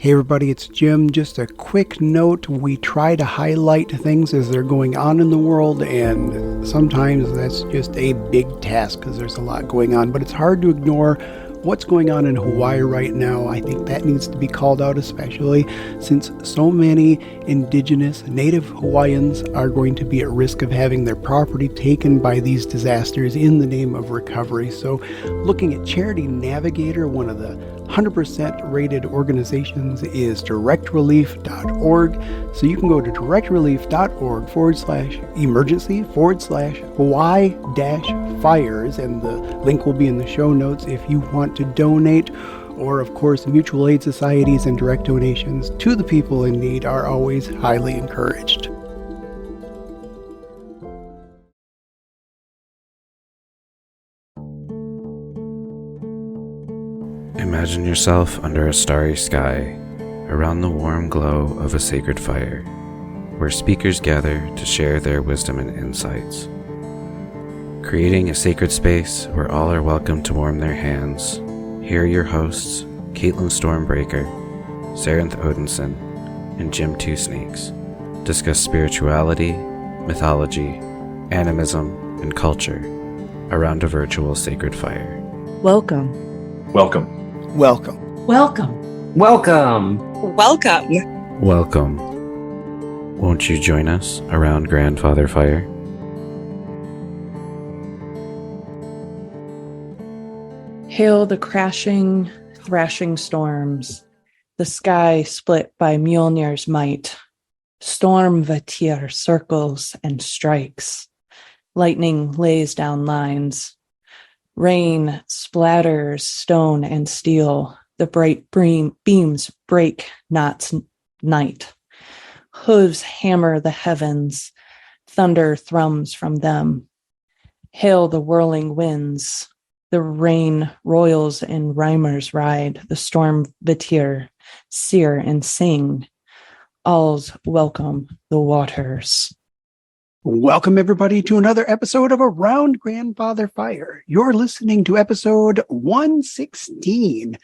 Hey everybody, it's Jim. Just a quick note, we try to highlight things as they're going on in the world, and sometimes that's just a big task because there's a lot going on, but it's hard to ignore what's going on in Hawaii right now. I think that needs to be called out, especially since so many indigenous native Hawaiians are going to be at risk of having their property taken by these disasters in the name of recovery. So looking at Charity Navigator, one of the 100% rated organizations is directrelief.org. So you can go to directrelief.org/emergency/Hawaii-fires, and the link will be in the show notes if you want to donate. Or, of course, mutual aid societies and direct donations to the people in need are always highly encouraged. Imagine yourself under a starry sky, around the warm glow of a sacred fire, where speakers gather to share their wisdom and insights. Creating a sacred space where all are welcome to warm their hands, here are your hosts, Caitlin Stormbreaker, Saranth Odinson, and Jim Two Snakes, discuss spirituality, mythology, animism, and culture around a virtual sacred fire. Welcome. Welcome. Welcome. Welcome. Welcome. Welcome. Welcome. Won't you join us around Grandfather Fire? Hail the crashing, thrashing storms, the sky split by Mjolnir's might. Storm Vatir circles and strikes. Lightning lays down lines. Rain splatters stone and steel. The bright beams break not night. Hooves hammer the heavens. Thunder thrums from them. Hail the whirling winds. The rain royals and rhymers ride. The storm Vatir sear and sing. All's welcome the waters. Welcome, everybody, to another episode of Around Grandfather Fire. You're listening to episode 116.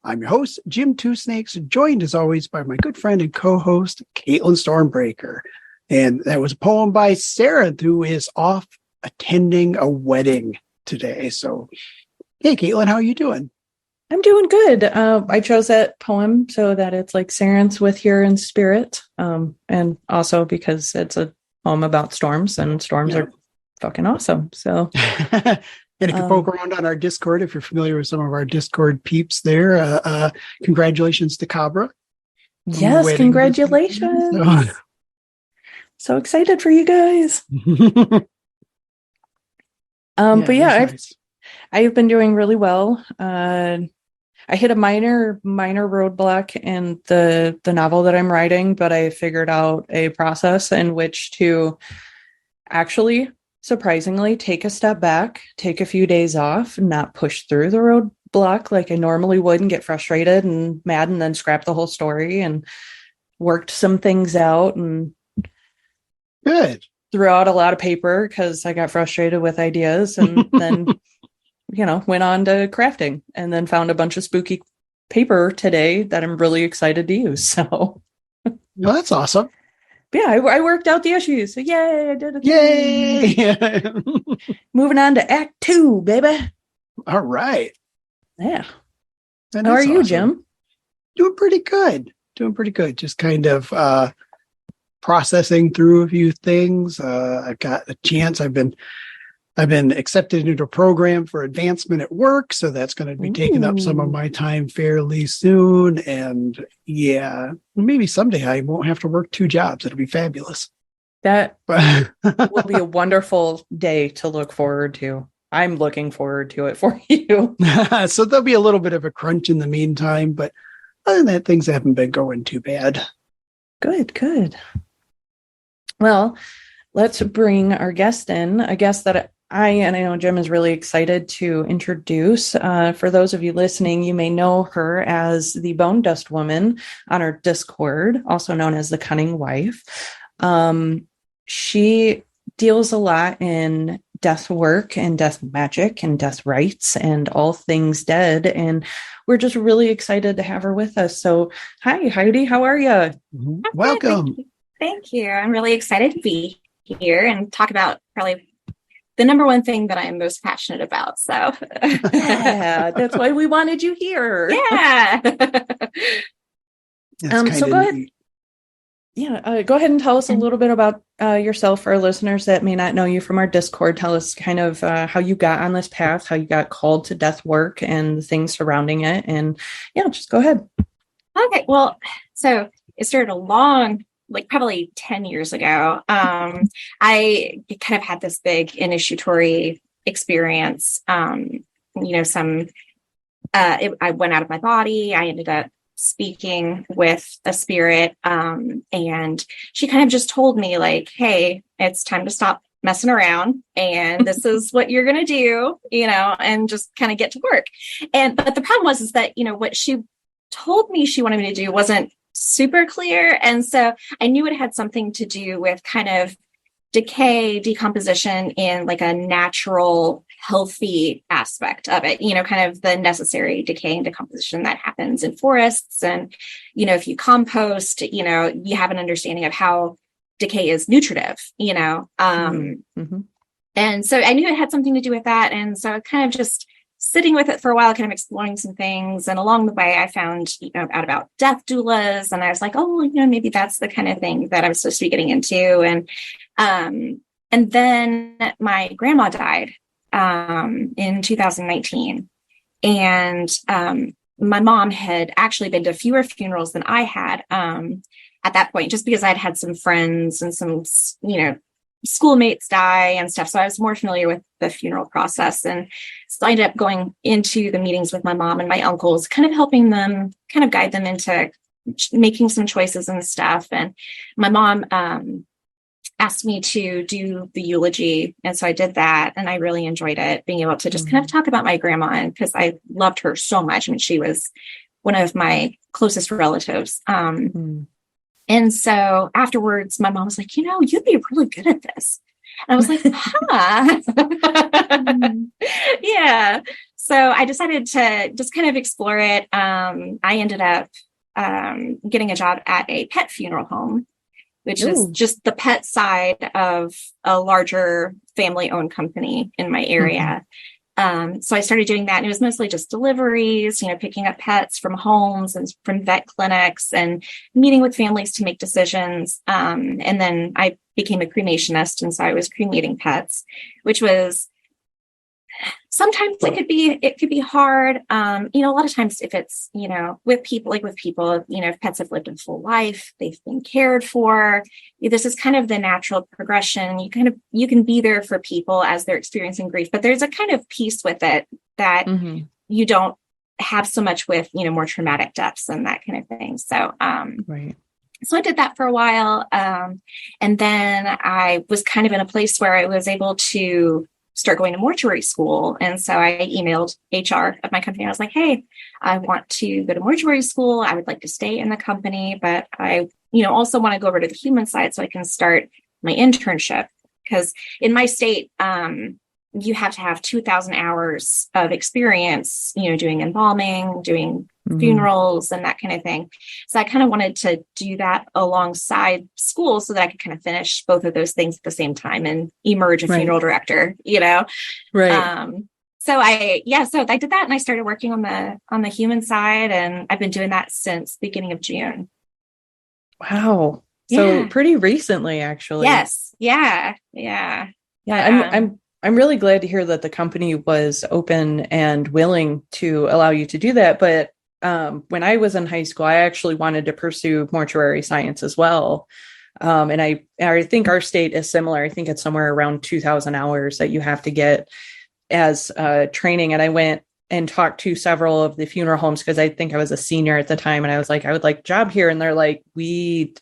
I'm your host, Jim Two Snakes, joined as always by my good friend and co-host, Caitlin Stormbreaker. And that was a poem by Sarah, who is off attending a wedding today. So, hey, Caitlin, how are you doing? I'm doing good. I chose that poem so that it's like Sarenth's with here in spirit. And also because it's a poem about storms, and storms are fucking awesome. So, and if you poke around on our Discord, if you're familiar with some of our Discord peeps there, congratulations to Cabra. Yes, congratulations. So excited for you guys. But yeah, I've been doing really well. I hit a minor roadblock in the novel that I'm writing, but I figured out a process in which to actually, surprisingly, take a step back, take a few days off, not push through the roadblock like I normally would and get frustrated and mad and then scrap the whole story, and worked some things out and good. Threw out a lot of paper because I got frustrated with ideas, and then went on to crafting, and then found a bunch of spooky paper today that I'm really excited to use. So, well, that's awesome. Yeah, I worked out the issues. So yay, I did it. Yay! Moving on to Act 2, baby. All right. Yeah. That How are you, awesome. Jim? Doing pretty good. Just kind of processing through a few things. I've got a chance. I've been accepted into a program for advancement at work, so that's going to be taking up some of my time fairly soon. And yeah, maybe someday I won't have to work 2 jobs. It'll be fabulous. That will be a wonderful day to look forward to. I'm looking forward to it for you. So there'll be a little bit of a crunch in the meantime, but other than that, things haven't been going too bad. Good. Well, let's bring our guest in, a guest that I know Jim is really excited to introduce. For those of you listening, you may know her as the Bone Dust Woman on our Discord, also known as the Cunning Wīf. She deals a lot in death work and death magic and death rites and all things dead. And we're just really excited to have her with us. So hi, Heidi, how are you? Welcome. Thank you. I'm really excited to be here and talk about probably the number one thing that I'm most passionate about. So yeah, that's why we wanted you here. Yeah. So go ahead. Yeah, go ahead and tell us a little bit about yourself for our listeners that may not know you from our Discord. Tell us kind of how you got on this path, how you got called to death work and the things surrounding it. And yeah, just go ahead. Okay. Well, so it started a long, like probably 10 years ago. I kind of had this big initiatory experience. I went out of my body. I ended up speaking with a spirit, and she kind of just told me like, hey, it's time to stop messing around and this is what you're going to do, and just kind of get to work. But the problem was that, what she told me she wanted me to do wasn't super clear. And so I knew it had something to do with kind of decay, decomposition in like a natural, healthy aspect of it, kind of the necessary decay and decomposition that happens in forests. And, if you compost, you have an understanding of how decay is nutritive, And so I knew it had something to do with that. And so I kind of just sitting with it for a while, kind of exploring some things. And along the way, I found out about death doulas. And I was like, oh, maybe that's the kind of thing that I'm supposed to be getting into. And then my grandma died in 2019. And my mom had actually been to fewer funerals than I had at that point, just because I'd had some friends and some, schoolmates die and stuff. So I was more familiar with the funeral process. And so I ended up going into the meetings with my mom and my uncles, kind of helping them kind of guide them into making some choices and stuff. And my mom asked me to do the eulogy. And so I did that. And I really enjoyed it, being able to just kind of talk about my grandma. And because I loved her so much. I mean, she was one of my closest relatives. And so afterwards, my mom was like, you'd be really good at this. And I was like, Yeah. So I decided to just kind of explore it. I ended up getting a job at a pet funeral home, which is just the pet side of a larger family-owned company in my area. So I started doing that, and it was mostly just deliveries, picking up pets from homes and from vet clinics and meeting with families to make decisions. And then I became a cremationist. And so I was cremating pets, which was sometimes it could be hard. A lot of times if it's, with people, if pets have lived a full life, they've been cared for, this is kind of the natural progression. You can be there for people as they're experiencing grief, but there's a kind of peace with it that you don't have so much with, more traumatic deaths and that kind of thing. So, right. So I did that for a while. And then I was kind of in a place where I was able to start going to mortuary school. And so I emailed HR of my company. I was like, hey, I want to go to mortuary school. I would like to stay in the company, but I, also want to go over to the human side so I can start my internship. Because in my state, you have to have 2,000 hours of experience, doing embalming, doing funerals and that kind of thing. So I kind of wanted to do that alongside school so that I could kind of finish both of those things at the same time and emerge a funeral director, Right. So I did that, and I started working on the human side, and I've been doing that since the beginning of June. Wow. So pretty recently, actually. Yes. Yeah. I'm really glad to hear that the company was open and willing to allow you to do that. But when I was in high school, I actually wanted to pursue mortuary science as well. And I think our state is similar. I think it's somewhere around 2,000 hours that you have to get as training. And I went and talked to several of the funeral homes because I think I was a senior at the time. And I was like, I would like a job here. And they're like, we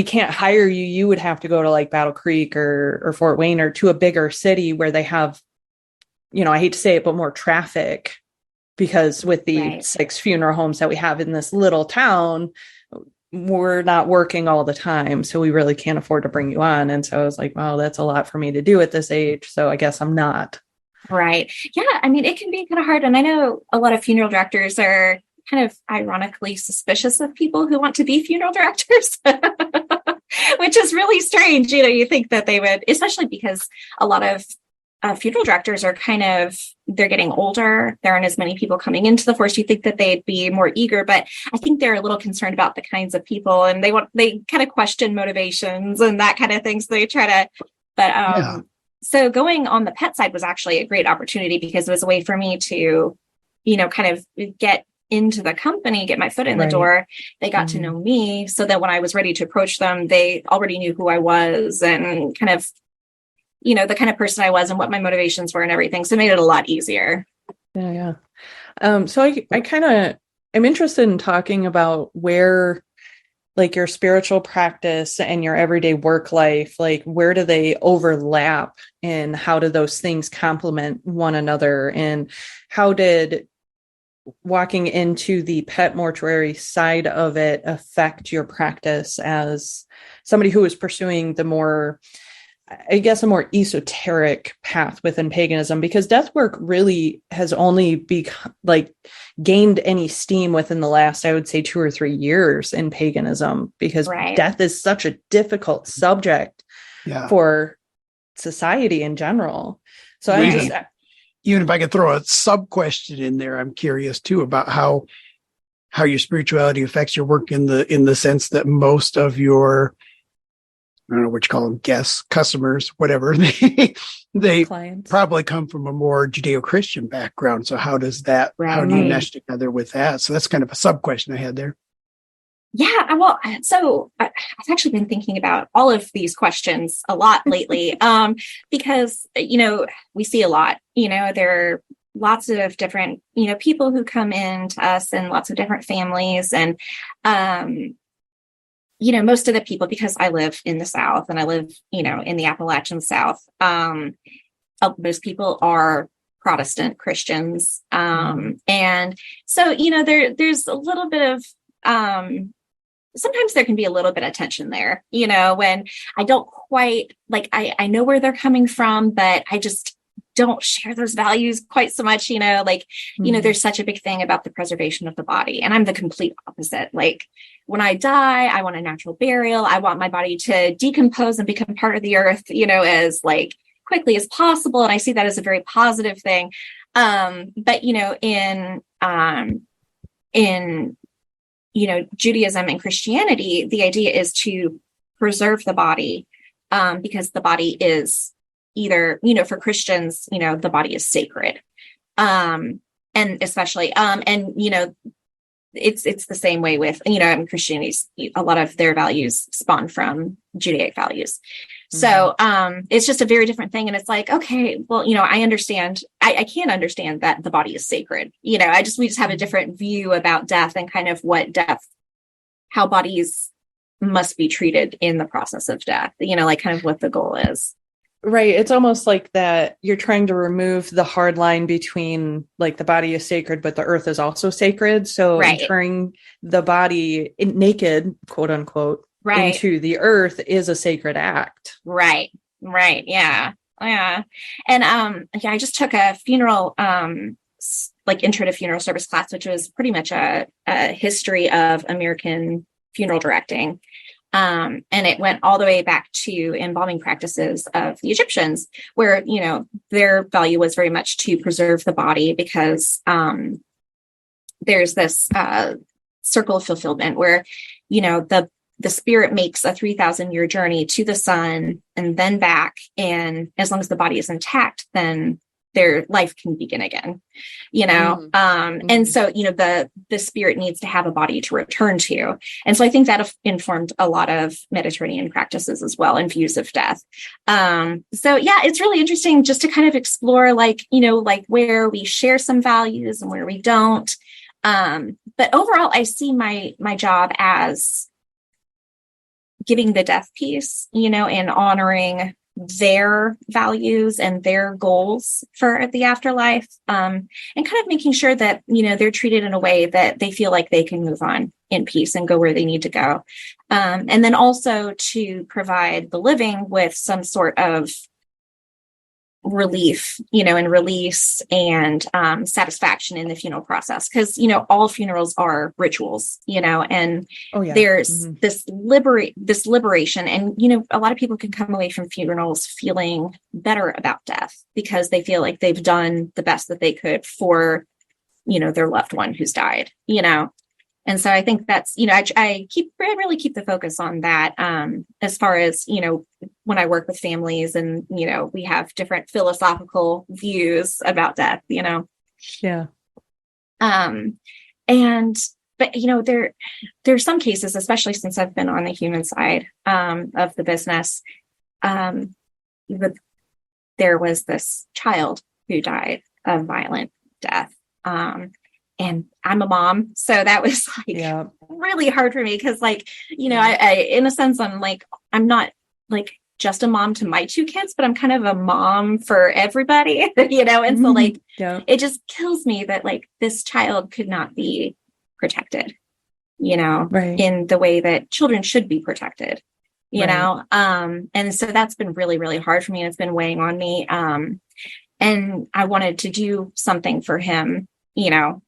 can't hire you. You would have to go to like Battle Creek or Fort Wayne or to a bigger city where they have, I hate to say it, but more traffic, because with the 6 funeral homes that we have in this little town, we're not working all the time. So we really can't afford to bring you on. And so I was like, wow, that's a lot for me to do at this age. So I guess I'm not. Right. Yeah. I mean, it can be kind of hard. And I know a lot of funeral directors are kind of ironically suspicious of people who want to be funeral directors, which is really strange. You think that they would, especially because a lot of funeral directors are they're getting older. There aren't as many people coming into the force. You think that they'd be more eager, but I think they're a little concerned about the kinds of people, and they kind of question motivations and that kind of thing. So they try to, but so going on the pet side was actually a great opportunity because it was a way for me to, kind of get into the company, get my foot in the door. They got to know me so that when I was ready to approach them, they already knew who I was and kind of, the kind of person I was and what my motivations were and everything. So it made it a lot easier. Yeah. So I kind of am interested in talking about where like your spiritual practice and your everyday work life, like where do they overlap and how do those things complement one another? And how did walking into the pet mortuary side of it affect your practice as somebody who is pursuing the more, I guess, a more esoteric path within paganism? Because death work really has only gained any steam within the last, I would say, 2 or 3 years in paganism, because death is such a difficult subject for society in general. So I'm just, even if I could throw a sub question in there, I'm curious too about how your spirituality affects your work in the sense that most of your, I don't know what you call them, guests, customers, whatever, they clients probably come from a more Judeo-Christian background. So how does that, how do you mesh together with that? So that's kind of a sub question I had there. Yeah, well, so I've actually been thinking about all of these questions a lot lately, because, we see a lot, there are lots of different, people who come in to us and lots of different families. And, most of the people, because I live in the South and I live, in the Appalachian South, most people are Protestant Christians. And so, there's a little bit of, sometimes there can be a little bit of tension there, when I don't quite I know where they're coming from, but I just don't share those values quite so much, there's such a big thing about the preservation of the body. And I'm the complete opposite. Like when I die, I want a natural burial. I want my body to decompose and become part of the earth, as quickly as possible. And I see that as a very positive thing. But, in Judaism and Christianity, the idea is to preserve the body, because the body is either, for Christians, the body is sacred. And especially, it's the same way with, in Christianity, a lot of their values spawn from Judaic values. So, it's just a very different thing. And it's like, okay, well, I understand, I can't understand that the body is sacred. We just have a different view about death and kind of how bodies must be treated in the process of death, kind of what the goal is. Right. It's almost like that you're trying to remove the hard line between the body is sacred, but the earth is also sacred. So entering the body naked, quote unquote, into the earth is a sacred act. Right. Yeah. And I just took a funeral intro to funeral service class, which was pretty much a history of American funeral directing. And it went all the way back to embalming practices of the Egyptians, where, their value was very much to preserve the body, because there's this circle of fulfillment where, the spirit makes a 3,000-year journey to the sun and then back. And as long as the body is intact, then their life can begin again, and so, the spirit needs to have a body to return to. And so I think that informed a lot of Mediterranean practices as well and views of death. So yeah, it's really interesting just to kind of explore, where we share some values and where we don't. But overall, I see my job as giving the death piece, and honoring their values and their goals for the afterlife, and kind of making sure that, they're treated in a way that they feel like they can move on in peace and go where they need to go. And then also to provide the living with some sort of relief, and release and satisfaction in the funeral process. Because, all funerals are rituals, and there's this liberation. And, a lot of people can come away from funerals feeling better about death because they feel like they've done the best that they could for, their loved one who's died, And so I think that's, I really keep the focus on that as far as, when I work with families and, we have different philosophical views about death, Yeah. But, there's some cases, especially since I've been on the human side of the business, there was this child who died of violent death. And I'm a mom, so that was really hard for me because, I in a sense, I'm not just a mom to my two kids, but I'm kind of a mom for everybody, And so it just kills me that this child could not be protected, in the way that children should be protected, and so that's been really, really hard for me, and it's been weighing on me. And I wanted to do something for him.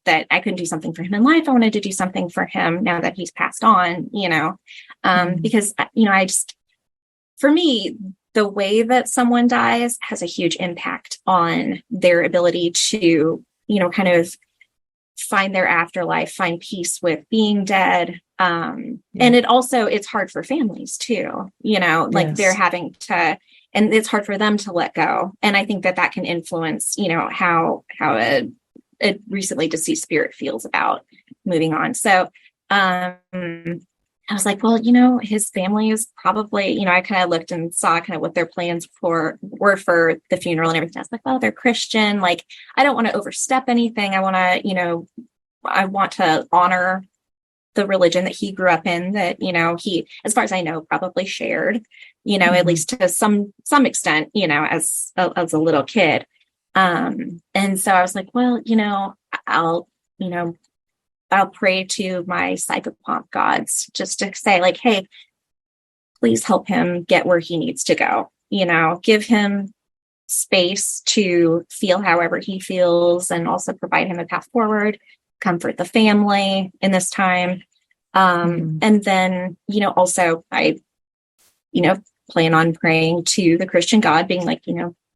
That I couldn't do something for him in life. I wanted to do something for him now that he's passed on, because, for me, the way that someone dies has a huge impact on their ability to, kind of find their afterlife, find peace with being dead. And it's hard for families too, they're having to, and it's hard for them to let go. And I think that can influence, how a recently deceased spirit feels about moving on. So I was like, well, his family is probably, I kind of looked and saw kind of what their plans were for the funeral and everything. I was like, well, they're Christian. I don't want to overstep anything. I want to honor the religion that he grew up in, that, he, as far as I know, probably shared, at least to some extent, as a little kid. And so I was like, well, I'll pray to my psychopomp gods just to say hey, please help him get where he needs to go, give him space to feel however he feels and also provide him a path forward, comfort the family in this time. And then, also I, plan on praying to the Christian God, being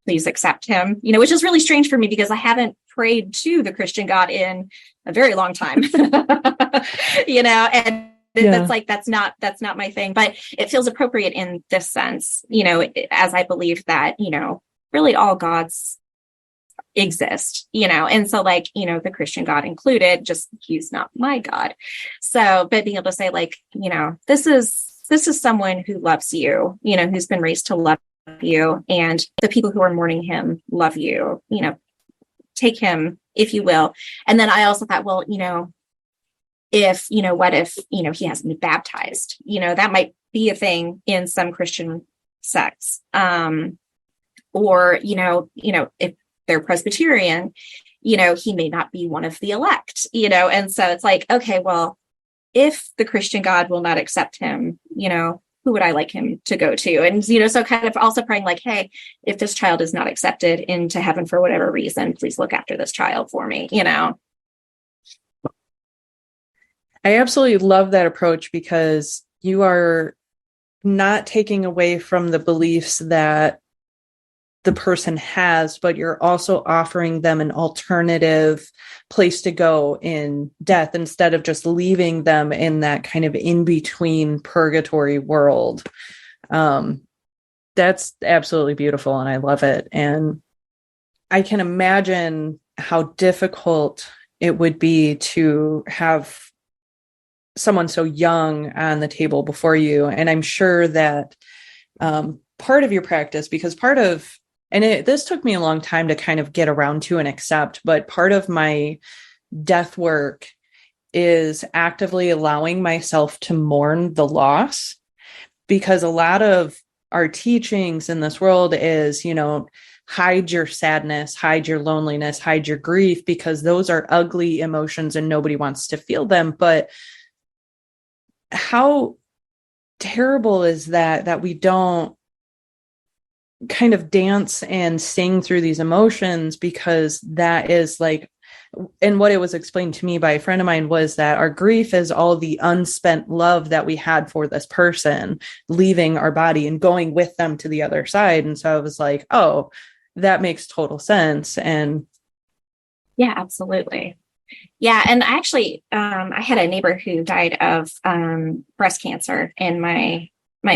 please accept him, which is really strange for me because I haven't prayed to the Christian God in a very long time, and that's not my thing, but it feels appropriate in this sense, as I believe that, really all gods exist, and so the Christian God included, just he's not my God. So, but being able to say this is someone who loves you, who's been raised to love you, and the people who are mourning him love you, take him if you will. And then I also thought, well, if what if he hasn't been baptized, that might be a thing in some Christian sects, or if they're Presbyterian, he may not be one of the elect, and so it's okay, well, if the Christian God will not accept him, who would I like him to go to? And, so kind of also praying hey, if this child is not accepted into heaven for whatever reason, please look after this child for me, I absolutely love that approach because you are not taking away from the beliefs that the person has, but you're also offering them an alternative place to go in death instead of just leaving them in that kind of in-between purgatory world. That's absolutely beautiful, and I love it. And I can imagine how difficult it would be to have someone so young on the table before you. And I'm sure that part of your practice, because this took me a long time to kind of get around to and accept, but part of my death work is actively allowing myself to mourn the loss, because a lot of our teachings in this world is, hide your sadness, hide your loneliness, hide your grief, because those are ugly emotions and nobody wants to feel them. But how terrible is that we don't kind of dance and sing through these emotions, because that is like, and what it was explained to me by a friend of mine was that our grief is all the unspent love that we had for this person leaving our body and going with them to the other side. And so I was like, oh, that makes total sense. And yeah, absolutely. Yeah. And actually, I had a neighbor who died of breast cancer, and my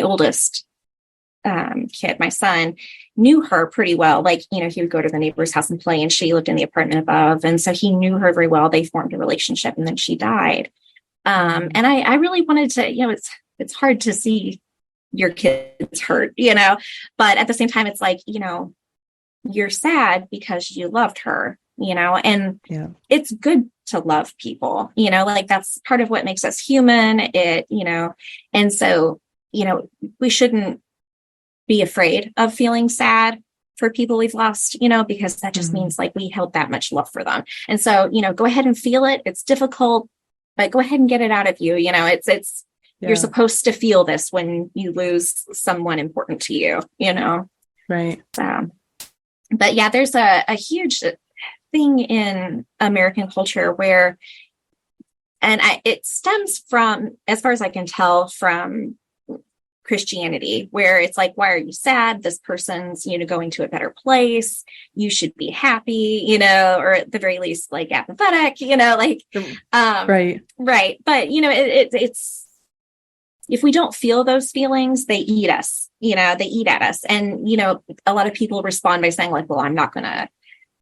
oldest kid, my son, knew her pretty well. Like, you know, he would go to the neighbor's house and play, and she lived in the apartment above. And so he knew her very well. They formed a relationship, and then she died. And I really wanted to, you know, it's hard to see your kids hurt, you know, but at the same time, it's like, you know, you're sad because you loved her, you know, and it's good to love people, you know, like that's part of what makes us human. You know, and so, you know, we shouldn't be afraid of feeling sad for people we've lost, you know, because that just means like we held that much love for them. And so, you know, go ahead and feel it. It's difficult, but go ahead and get it out of you. You know, you're supposed to feel this when you lose someone important to you, you know? Right. But yeah, there's a huge thing in American culture where, and it stems from, as far as I can tell, from Christianity, where it's like, why are you sad? This person's, you know, going to a better place. You should be happy, you know, or at the very least, like apathetic, you know, like, right. But, you know, it's, if we don't feel those feelings, they eat us, you know, they eat at us. And, you know, a lot of people respond by saying like, well, I'm not going to,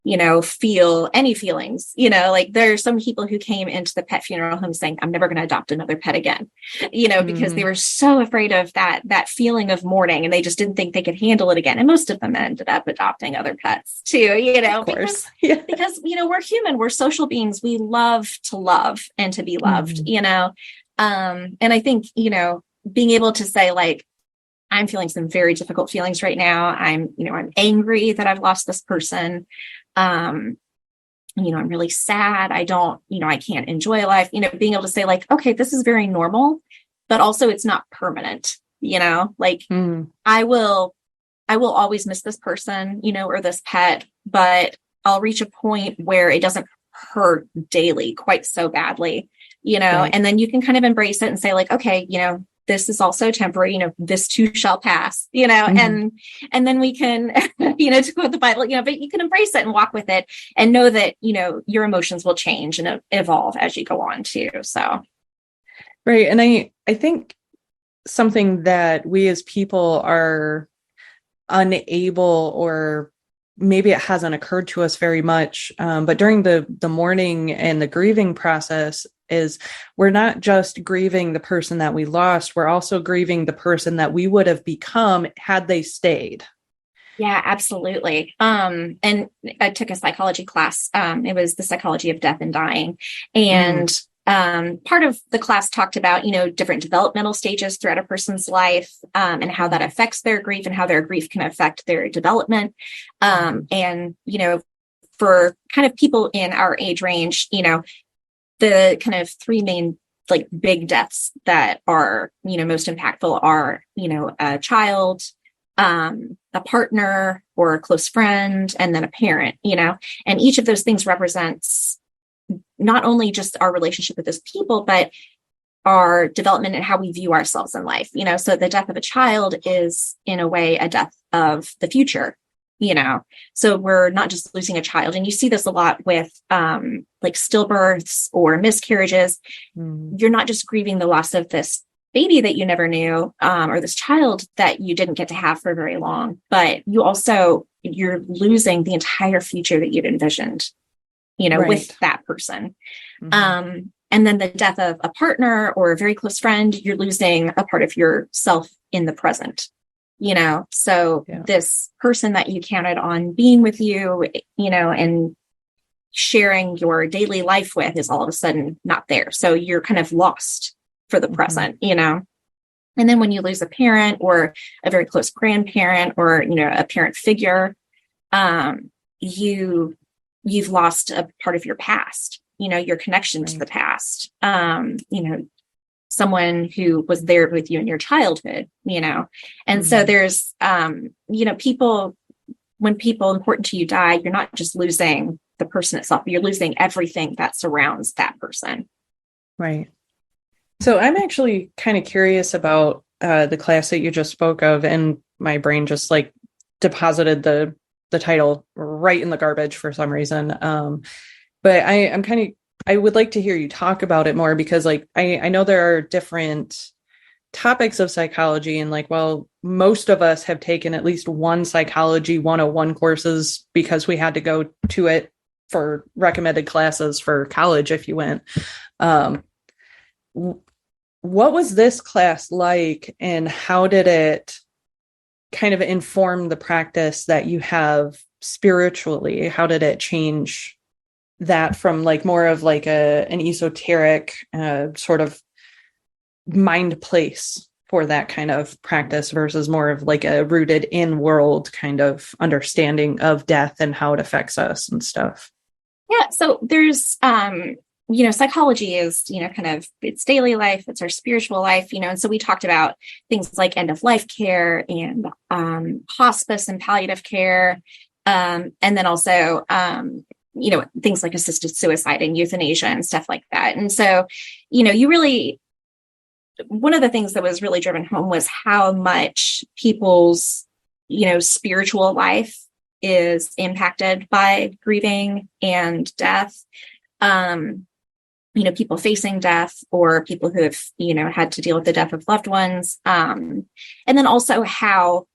you know, feel any feelings, you know, like there are some people who came into the pet funeral home saying, I'm never going to adopt another pet again, you know, because they were so afraid of that feeling of mourning, and they just didn't think they could handle it again. And most of them ended up adopting other pets too, you know, because, you know, we're human, we're social beings. We love to love and to be loved, you know? And I think, you know, being able to say like, I'm feeling some very difficult feelings right now. I'm angry that I've lost this person. You know, I'm really sad. I can't enjoy life, you know, being able to say like, okay, this is very normal, but also it's not permanent, you know, like I will always miss this person, you know, or this pet, but I'll reach a point where it doesn't hurt daily quite so badly, you know, and then you can kind of embrace it and say like, okay, you know, this is also temporary, you know, this too shall pass, you know, and then we can, you know, to quote the Bible, you know, but you can embrace it and walk with it and know that, you know, your emotions will change and evolve as you go on too. So. Right. And I think something that we as people are unable, or maybe it hasn't occurred to us very much, but during the mourning and the grieving process, is we're not just grieving the person that we lost, we're also grieving the person that we would have become had they stayed. Yeah, absolutely. And I took a psychology class. It was the psychology of death and dying. And part of the class talked about, you know, different developmental stages throughout a person's life, and how that affects their grief and how their grief can affect their development. And, you know, for kind of people in our age range, you know, the kind of three main like big deaths that are, you know, most impactful are, you know, a child, a partner or a close friend, and then a parent, you know, and each of those things represents not only just our relationship with those people, but our development and how we view ourselves in life, you know. So the death of a child is in a way a death of the future, you know, so we're not just losing a child. And you see this a lot with like stillbirths or miscarriages. You're not just grieving the loss of this baby that you never knew, or this child that you didn't get to have for very long, but you're losing the entire future that you'd envisioned, you know, with that person. And then the death of a partner or a very close friend, you're losing a part of yourself in the present. You know, so this person that you counted on being with you, you know, and sharing your daily life with is all of a sudden not there. So you're kind of lost for the present, you know. And then when you lose a parent or a very close grandparent or, you know, a parent figure, you've lost a part of your past, you know, your connection to the past, you know. someone who was there with you in your childhood, and so there's people, when people important to you die, you're not just losing the person itself, you're losing everything that surrounds that person. Right. So I'm actually kind of curious about the class that you just spoke of, and my brain just like deposited the title right in the garbage for some reason. But I would like to hear you talk about it more, because like I know there are different topics of psychology, and like, well, most of us have taken at least one psychology 101 courses because we had to go to it for recommended classes for college if you went. What was this class like, and how did it kind of inform the practice that you have spiritually? How did it change that from like more of like an esoteric sort of mind place for that kind of practice versus more of like a rooted in world kind of understanding of death and how it affects us and stuff? Yeah. So there's, psychology is, kind of it's daily life, it's our spiritual life, and so we talked about things like end of life care and hospice and palliative care. And then also, things like assisted suicide and euthanasia and stuff like that. And so, one of the things that was really driven home was how much people's, spiritual life is impacted by grieving and death. People facing death, or people who have, had to deal with the death of loved ones. And then also how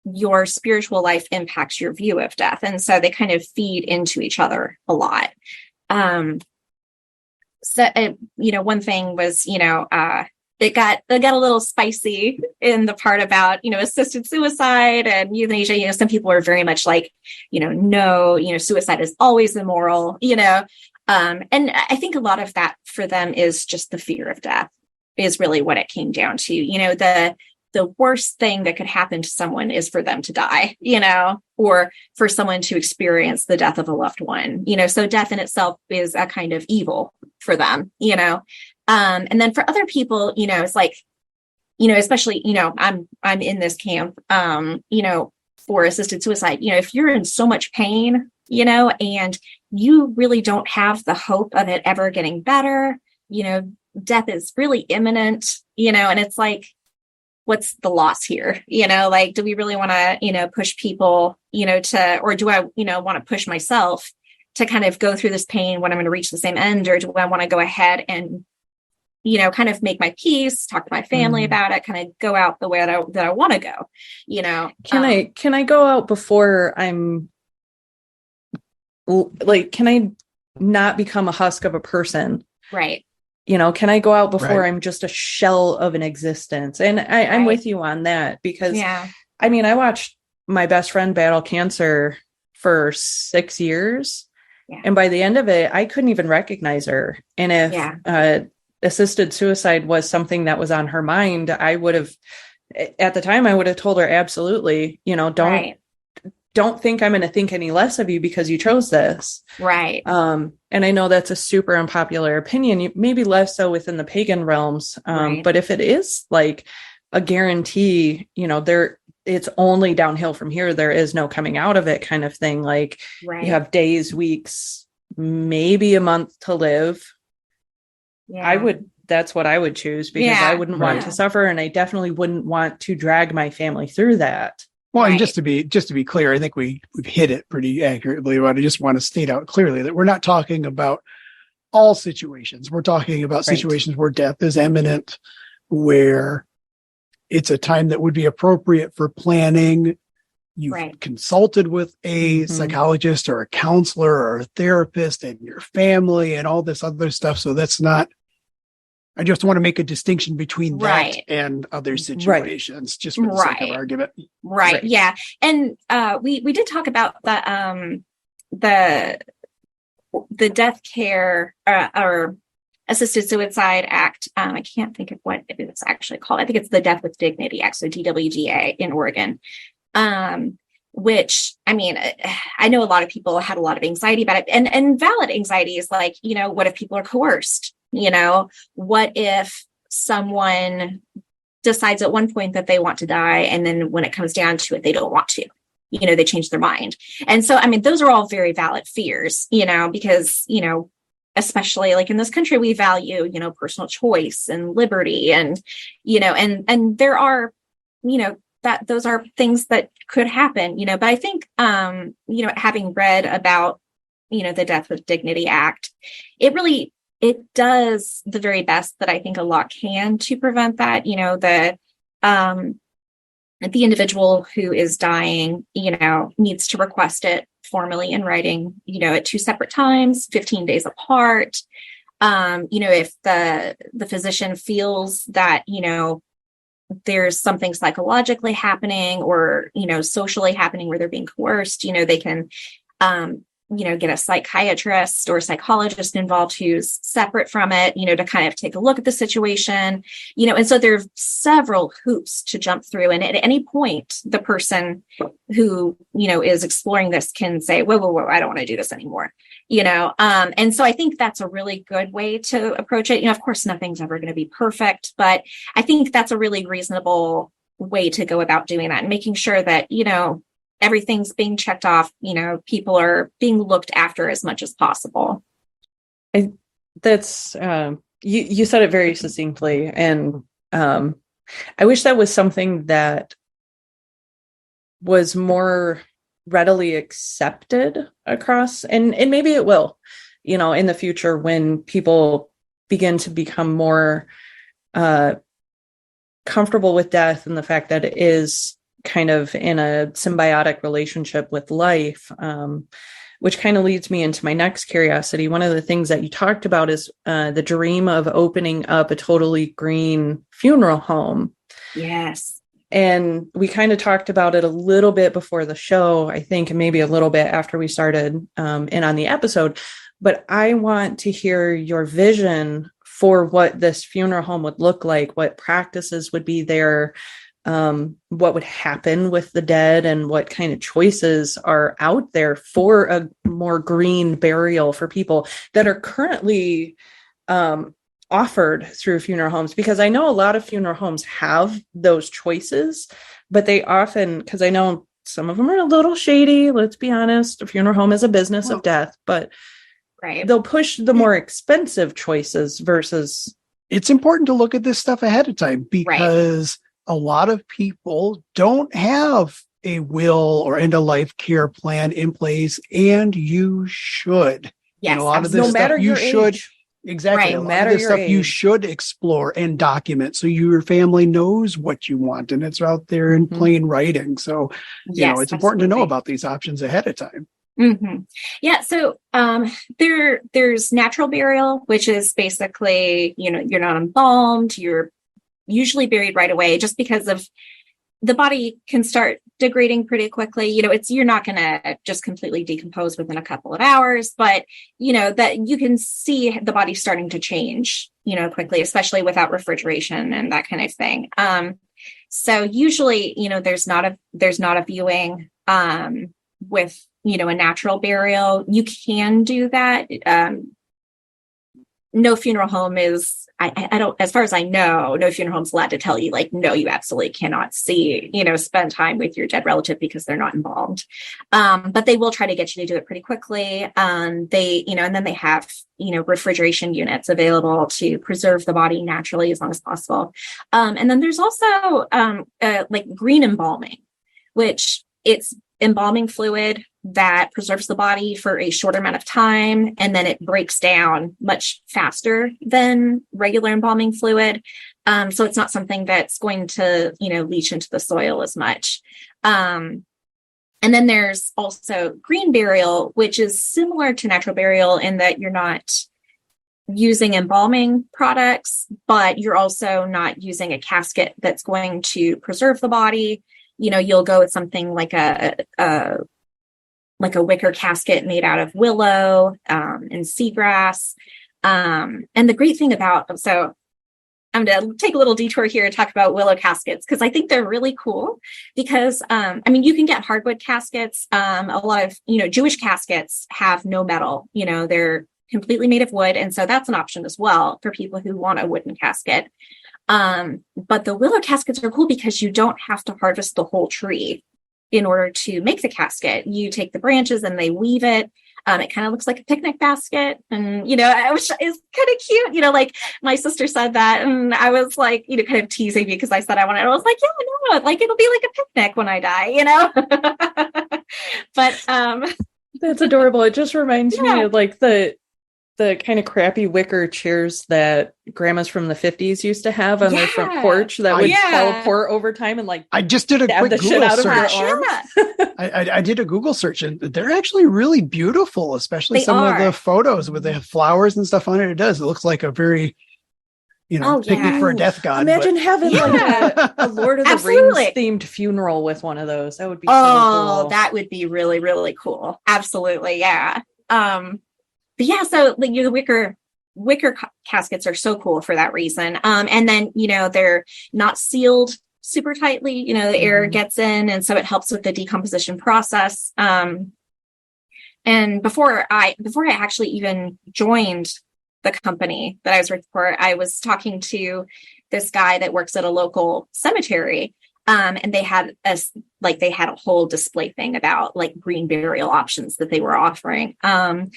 your spiritual life impacts your view of death. And so they kind of feed into each other a lot. One thing was, it got a little spicy in the part about, assisted suicide and euthanasia. Some people are very much like, no, suicide is always immoral, and I think a lot of that for them is just the fear of death is really what it came down to. The worst thing that could happen to someone is for them to die, or for someone to experience the death of a loved one, so death in itself is a kind of evil for them, and then for other people, it's like, especially, I'm in this camp, for assisted suicide, if you're in so much pain, and you really don't have the hope of it ever getting better, death is really imminent, and it's like, what's the loss here? Like, do we really want to, push people, or do I, want to push myself to kind of go through this pain when I'm going to reach the same end? Or do I want to go ahead and, kind of make my peace, talk to my family about it, kind of go out the way that I want to go, Can I go out before I'm like, can I not become a husk of a person? Right. Can I go out before Right. I'm just a shell of an existence? And I'm with you on that, because I watched my best friend battle cancer for 6 years. Yeah. And by the end of it, I couldn't even recognize her. And if assisted suicide was something that was on her mind, I would have, at the time, I would have told her, absolutely, don't think I'm going to think any less of you because you chose this. Right. And I know that's a super unpopular opinion, maybe less so within the pagan realms. But if it is like a guarantee, it's only downhill from here, there is no coming out of it kind of thing. Like you have days, weeks, maybe a month to live. Yeah. That's what I would choose, because I wouldn't want to suffer. And I definitely wouldn't want to drag my family through that. Well, and just to be clear, I think we've hit it pretty accurately, but I just want to state out clearly that we're not talking about all situations. We're talking about situations where death is imminent, where it's a time that would be appropriate for planning. You've consulted with a psychologist or a counselor or a therapist and your family and all this other stuff. So that's not, I just want to make a distinction between that and other situations, just for the sake of argument. Right. Yeah. And we did talk about the Death Care or Assisted Suicide Act. I can't think of what it's actually called. I think it's the Death with Dignity Act, so DWDA in Oregon. Which, I know a lot of people had a lot of anxiety about it, and valid anxiety is like, what if people are coerced? What if, someone decides at one point that they want to die, and then when it comes down to it, they don't want to. They change their mind. And so, I mean, those are all very valid fears, because, especially like in this country, we value, personal choice and liberty and, and there are, that those are things that could happen, but I think, having read about, the Death with Dignity Act, it does the very best that I think a law can to prevent that, the individual who is dying, needs to request it formally in writing, at 2 separate times, 15 days apart. If the physician feels that, there's something psychologically happening or, socially happening where they're being coerced, they can, get a psychiatrist or psychologist involved who's separate from it, to kind of take a look at the situation, and so there are several hoops to jump through. And at any point, the person who, is exploring this can say, whoa, I don't want to do this anymore, and so I think that's a really good way to approach it. Of course, nothing's ever going to be perfect, but I think that's a really reasonable way to go about doing that and making sure that, everything's being checked off, people are being looked after as much as possible. That's you said it very succinctly, and I wish that was something that was more readily accepted across, and maybe it will, in the future when people begin to become more comfortable with death and the fact that it is kind of in a symbiotic relationship with life, which kind of leads me into my next curiosity. One of the things that you talked about is the dream of opening up a totally green funeral home. Yes. And we kind of talked about it a little bit before the show, I think, and maybe a little bit after we started in on the episode. But I want to hear your vision for what this funeral home would look like, what practices would be there, what would happen with the dead, and what kind of choices are out there for a more green burial for people that are currently offered through funeral homes. Because I know a lot of funeral homes have those choices, but they often, because I know some of them are a little shady, let's be honest, a funeral home is a business of death, but right, they'll push the more expensive choices versus... It's important to look at this stuff ahead of time, because a lot of people don't have a will or end of life care plan in place, and you should. Yes, and a lot of this no stuff matter you your should age. exactly. Right, A no lot matter of this your stuff you age. should explore and document so your family knows what you want and it's out there in plain writing. So yes, it's important to know absolutely. about these options ahead of time. Mm-hmm. Yeah. So there's natural burial, which is basically, you're not embalmed, you're usually buried right away, just because of the body can start degrading pretty quickly. You're not going to just completely decompose within a couple of hours, but that you can see the body starting to change, quickly, especially without refrigeration and that kind of thing. So usually, there's not a viewing with a natural burial. You can do that. No funeral home is, I don't, as far as I know, no funeral home's allowed to tell you, like, no, you absolutely cannot spend time with your dead relative because they're not embalmed. But they will try to get you to do it pretty quickly. And then they have, refrigeration units available to preserve the body naturally as long as possible. And then there's also like green embalming, which it's embalming fluid that preserves the body for a short amount of time, and then it breaks down much faster than regular embalming fluid. So it's not something that's going to, leach into the soil as much. And then there's also green burial, which is similar to natural burial in that you're not using embalming products, but you're also not using a casket that's going to preserve the body. You'll go with something like a wicker casket made out of willow and seagrass. And the great thing about, so I'm going to take a little detour here and talk about willow caskets, because I think they're really cool because, you can get hardwood caskets. A lot of, Jewish caskets have no metal, they're completely made of wood. And so that's an option as well for people who want a wooden casket. But the willow caskets are cool because you don't have to harvest the whole tree in order to make the casket. You take the branches and they weave it. It kind of looks like a picnic basket. And, which is kind of cute. Like my sister said that. And I was like, kind of teasing me because I said I wanted it. I was like, yeah, no, like it'll be like a picnic when I die, But that's adorable. It just reminds me of like the kind of crappy wicker chairs that grandmas from the 50s used to have on their front porch that would fall apart over time and like I just did a quick Google search. Yeah. I did a Google search and they're actually really beautiful, especially of the photos where they have flowers and stuff on it. It does. It looks like a very, picnic for a death god. Imagine having like a Lord of the Rings themed funeral with one of those. That would be so cool. That would be really, really cool. Absolutely. Yeah. But yeah, so like the wicker caskets are so cool for that reason. And then, they're not sealed super tightly, the air gets in. And so it helps with the decomposition process. And before I actually even joined the company that I was working for, I was talking to this guy that works at a local cemetery. And they had a whole display thing about like green burial options that they were offering. And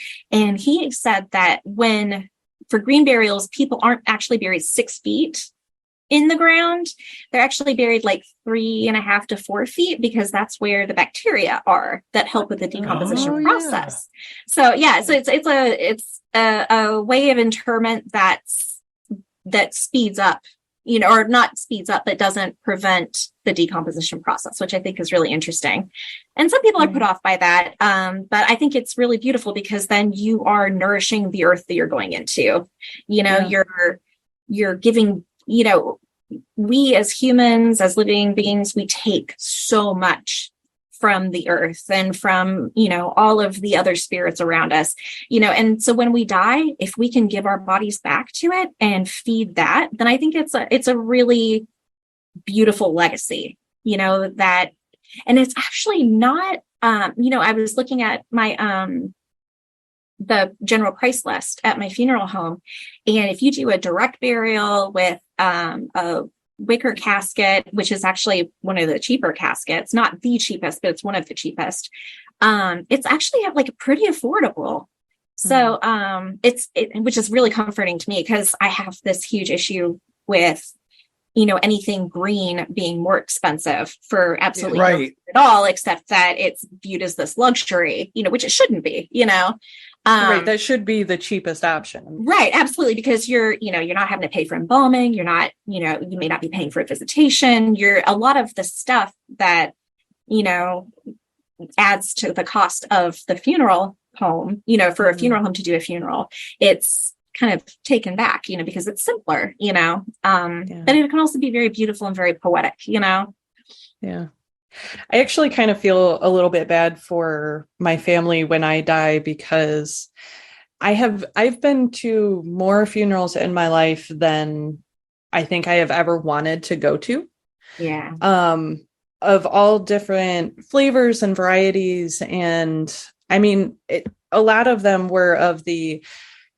he said that for green burials, people aren't actually buried 6 feet in the ground. They're actually buried like 3.5 to 4 feet because that's where the bacteria are that help with the decomposition process. So it's a way of interment that speeds up, or not speeds up, but doesn't prevent the decomposition process, which I think is really interesting. And some people are put off by that. But I think it's really beautiful because then you are nourishing the earth that you're going into. You're giving, we as humans, as living beings, we take so much from the earth and from, all of the other spirits around us, and so when we die, if we can give our bodies back to it and feed that, then I think it's a really beautiful legacy, that, and it's actually not, I was looking at my, the general price list at my funeral home. And if you do a direct burial with, a wicker casket, which is actually one of the cheaper caskets, not the cheapest, but it's one of the cheapest. It's actually like pretty affordable. So, which is really comforting to me because I have this huge issue with, anything green being more expensive for absolutely no reason at all, except that it's viewed as this luxury, which it shouldn't be, right. That should be the cheapest option. Right. Absolutely. Because you're not having to pay for embalming. You're not, you may not be paying for a visitation. You're a lot of the stuff that, adds to the cost of the funeral home, for a funeral home to do a funeral, it's kind of taken back, because it's simpler, but it can also be very beautiful and very poetic, Yeah. I actually kind of feel a little bit bad for my family when I die because I've been to more funerals in my life than I think I have ever wanted to go to. Yeah. Of all different flavors and varieties. And I mean, a lot of them were of the,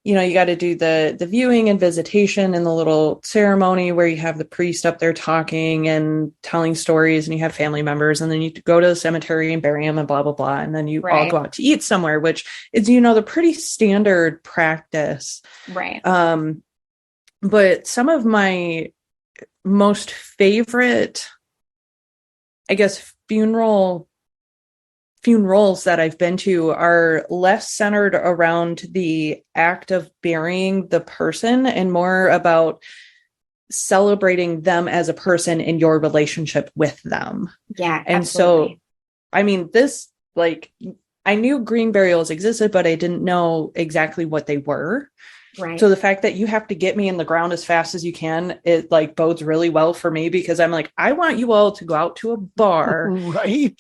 you got to do the viewing and visitation and the little ceremony where you have the priest up there talking and telling stories and you have family members and then you go to the cemetery and bury them and blah, blah, blah. And then you all go out to eat somewhere, which is, the pretty standard practice. Right. But some of my most favorite, I guess, funerals that I've been to are less centered around the act of burying the person and more about celebrating them as a person in your relationship with them. Yeah. And absolutely. so, I mean, this, like, I knew green burials existed, but I didn't know exactly what they were. Right. So the fact that you have to get me in the ground as fast as you can, it like bodes really well for me because I'm like, I want you all to go out to a bar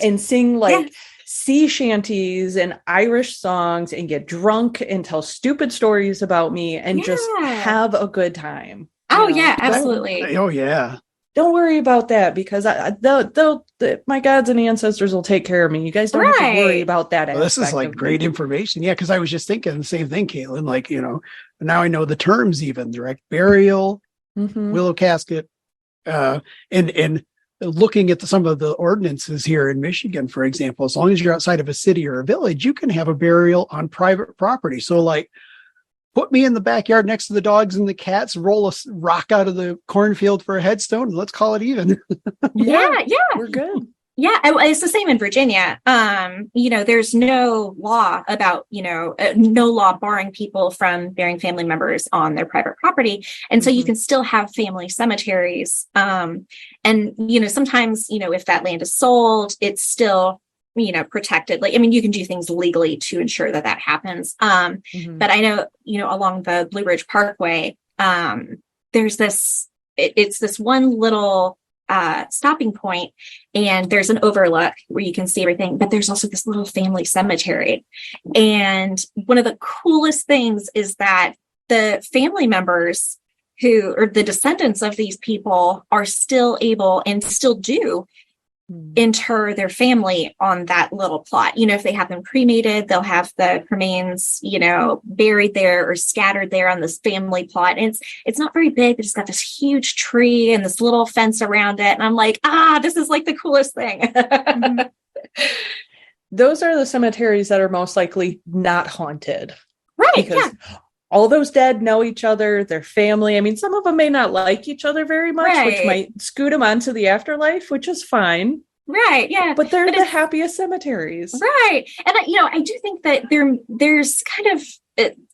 and sing like sea shanties and Irish songs and get drunk and tell stupid stories about me and just have a good time. Oh, yeah, absolutely. Oh, yeah. Don't worry about that because my gods and ancestors will take care of me. You guys don't have to worry about that. Well, this is like great information. Yeah, because I was just thinking the same thing, Caitlin. Like, now I know the terms even direct burial, willow casket, and looking at some of the ordinances here in Michigan, for example, as long as you're outside of a city or a village, you can have a burial on private property. So like, put me in the backyard next to the dogs and the cats, roll a rock out of the cornfield for a headstone, and let's call it even. Yeah. We're good. Yeah, it's the same in Virginia. There's no law about, no law barring people from burying family members on their private property. And so you can still have family cemeteries. And, sometimes, if that land is sold, it's still, protected. Like, I mean, you can do things legally to ensure that that happens. But I know, along the Blue Ridge Parkway, there's it's this one little stopping point, and there's an overlook where you can see everything, but there's also this little family cemetery. And one of the coolest things is that the family members or the descendants of these people are still able and still do inter their family on that little plot. If they have them cremated, they'll have the remains, buried there or scattered there on this family plot. And it's not very big. They just got this huge tree and this little fence around it. And I'm like, this is like the coolest thing. Those are the cemeteries that are most likely not haunted. Right. Because all those dead know each other, their family. I mean, some of them may not like each other very much, which might scoot them onto the afterlife, which is fine. Right. Yeah. But they're the happiest cemeteries. Right. And, I do think that there's kind of,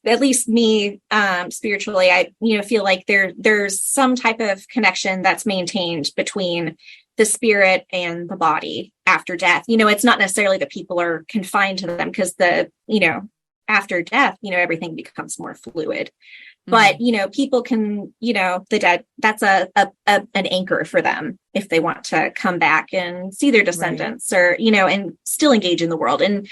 at least me, spiritually, I, feel like there's some type of connection that's maintained between the spirit and the body after death. It's not necessarily that people are confined to them, because after death, everything becomes more fluid. But, people can, the dead, that's an anchor for them if they want to come back and see their descendants or, and still engage in the world. And,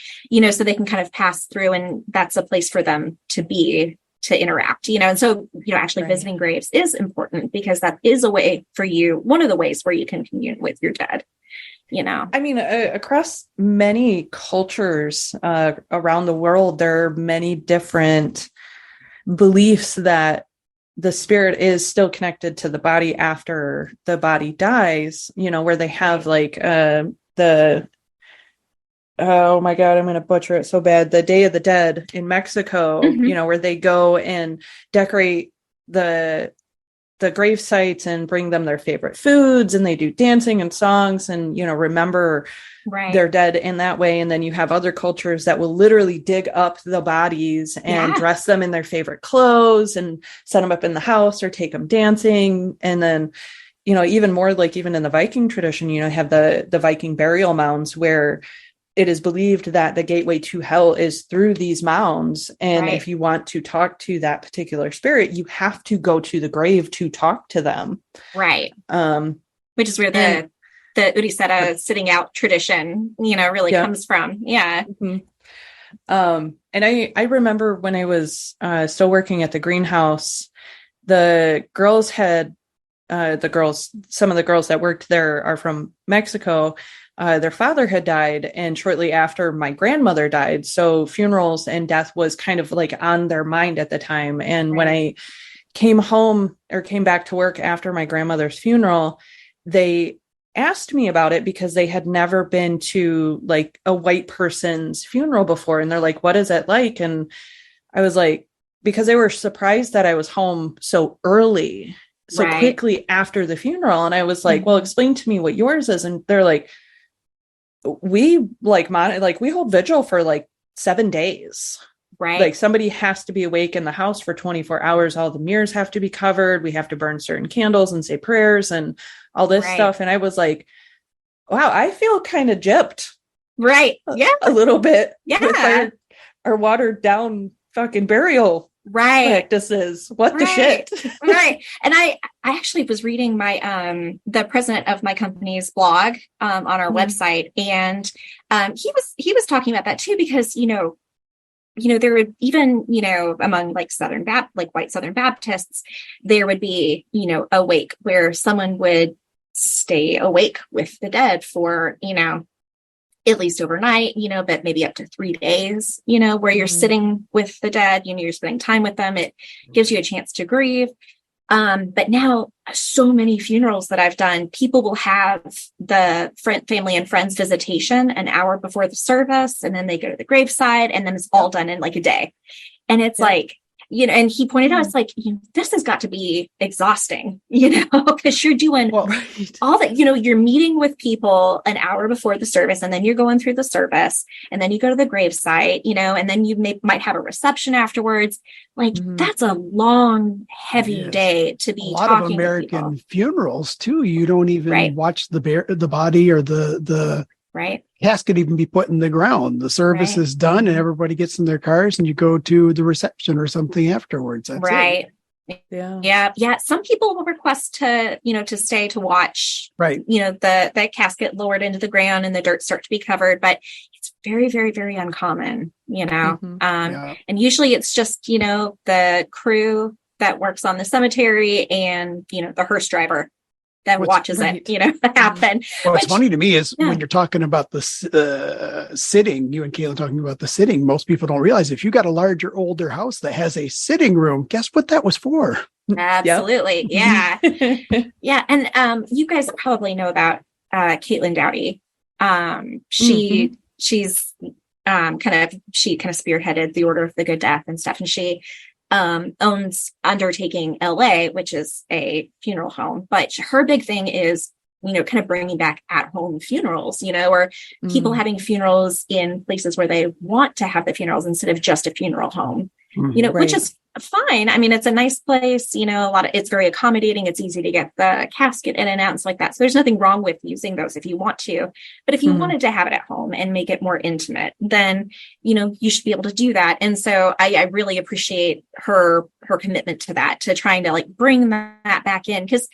so they can kind of pass through, and that's a place for them to be, to interact, and so, actually visiting graves is important, because that is a way for you, one of the ways where you can commune with your dead. I mean, across many cultures around the world, there are many different beliefs that the spirit is still connected to the body after the body dies, where they have like oh my God, I'm going to butcher it so bad. The Day of the Dead in Mexico, where they go and decorate the grave sites and bring them their favorite foods, and they do dancing and songs and, remember their dead in that way. And then you have other cultures that will literally dig up the bodies and dress them in their favorite clothes and set them up in the house or take them dancing. And then, even more like even in the Viking tradition, have the Viking burial mounds, where it is believed that the gateway to hell is through these mounds. And if you want to talk to that particular spirit, you have to go to the grave to talk to them. Right. Which is where the Uriseta sitting out tradition, really comes from. Yeah. And I remember when I was still working at the greenhouse, the girls had some of the girls that worked there are from Mexico. Their father had died, and shortly after my grandmother died. So funerals and death was kind of like on their mind at the time. And when I came back to work after my grandmother's funeral, they asked me about it because they had never been to like a white person's funeral before. And they're like, what is it like? And I was like, because they were surprised that I was home so early, so quickly after the funeral. And I was like, well, explain to me what yours is. And they're like, we we hold vigil for like 7 days. Right. Like somebody has to be awake in the house for 24 hours. All the mirrors have to be covered. We have to burn certain candles and say prayers and all this stuff. And I was like, wow, I feel kind of gypped. Right. Yeah. A little bit. Yeah. With our watered down fucking burial practices. What the shit? Right. And I actually was reading my the president of my company's blog on our website, and he was talking about that too, because there would even among like white Southern Baptists, there would be a wake where someone would stay awake with the dead for at least overnight, but maybe up to 3 days, where you're sitting with the dead, you're spending time with them. It gives you a chance to grieve. But now so many funerals that I've done, people will have the family and friends visitation an hour before the service, and then they go to the graveside, and then it's all done in like a day. And it's like, and he pointed out, it's like, this has got to be exhausting, because you're doing all that, you're meeting with people an hour before the service, and then you're going through the service, and then you go to the gravesite, and then you might have a reception afterwards. Like, that's a long, heavy day to be talking. A lot of American funerals too. You don't even watch the body or the casket even be put in the ground. The service is done, and everybody gets in their cars, and you go to the reception or something afterwards. That's it. Yeah. Some people will request to stay to watch, the casket lowered into the ground and the dirt start to be covered, but it's very, very, very uncommon, and usually it's just, the crew that works on the cemetery and, the hearse driver that watches it, happen. What's funny to me is when you're talking about the sitting, you and Caitlin talking about the sitting, most people don't realize if you got a larger, older house that has a sitting room, guess what that was for? Absolutely. Yeah. Yeah. And you guys probably know about Caitlin Dowdy. She's kind of spearheaded the Order of the Good Death and stuff. And she owns Undertaking LA, which is a funeral home. But her big thing is, kind of bringing back at-home funerals, or people having funerals in places where they want to have the funerals instead of just a funeral home, which is fine. I mean, it's a nice place, it's very accommodating. It's easy to get the casket in and out and stuff like that. So there's nothing wrong with using those if you want to. But if you wanted to have it at home and make it more intimate, then, you should be able to do that. And so I really appreciate her commitment to that, to trying to bring that back in. Because,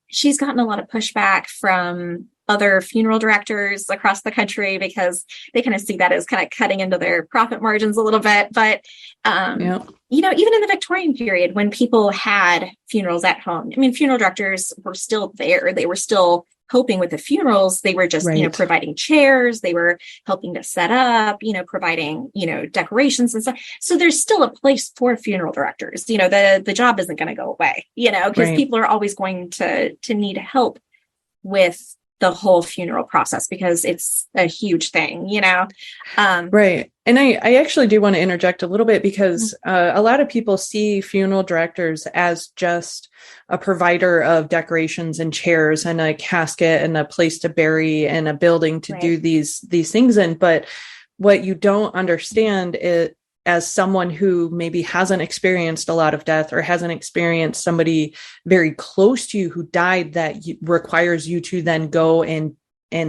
she's gotten a lot of pushback from other funeral directors across the country because they kind of see that as kind of cutting into their profit margins a little bit. But, even in the Victorian period, when people had funerals at home, I mean, funeral directors were still there. They were still helping with the funerals. They were just, providing chairs. They were helping to set up, providing, decorations and stuff. So there's still a place for funeral directors. The job isn't going to go away, because people are always going to need help with the whole funeral process because it's a huge thing, Right. And I actually do want to interject a little bit because a lot of people see funeral directors as just a provider of decorations and chairs and a casket and a place to bury and a building to do these things in. But what you don't understand is, as someone who maybe hasn't experienced a lot of death or hasn't experienced somebody very close to you who died that requires you to then go and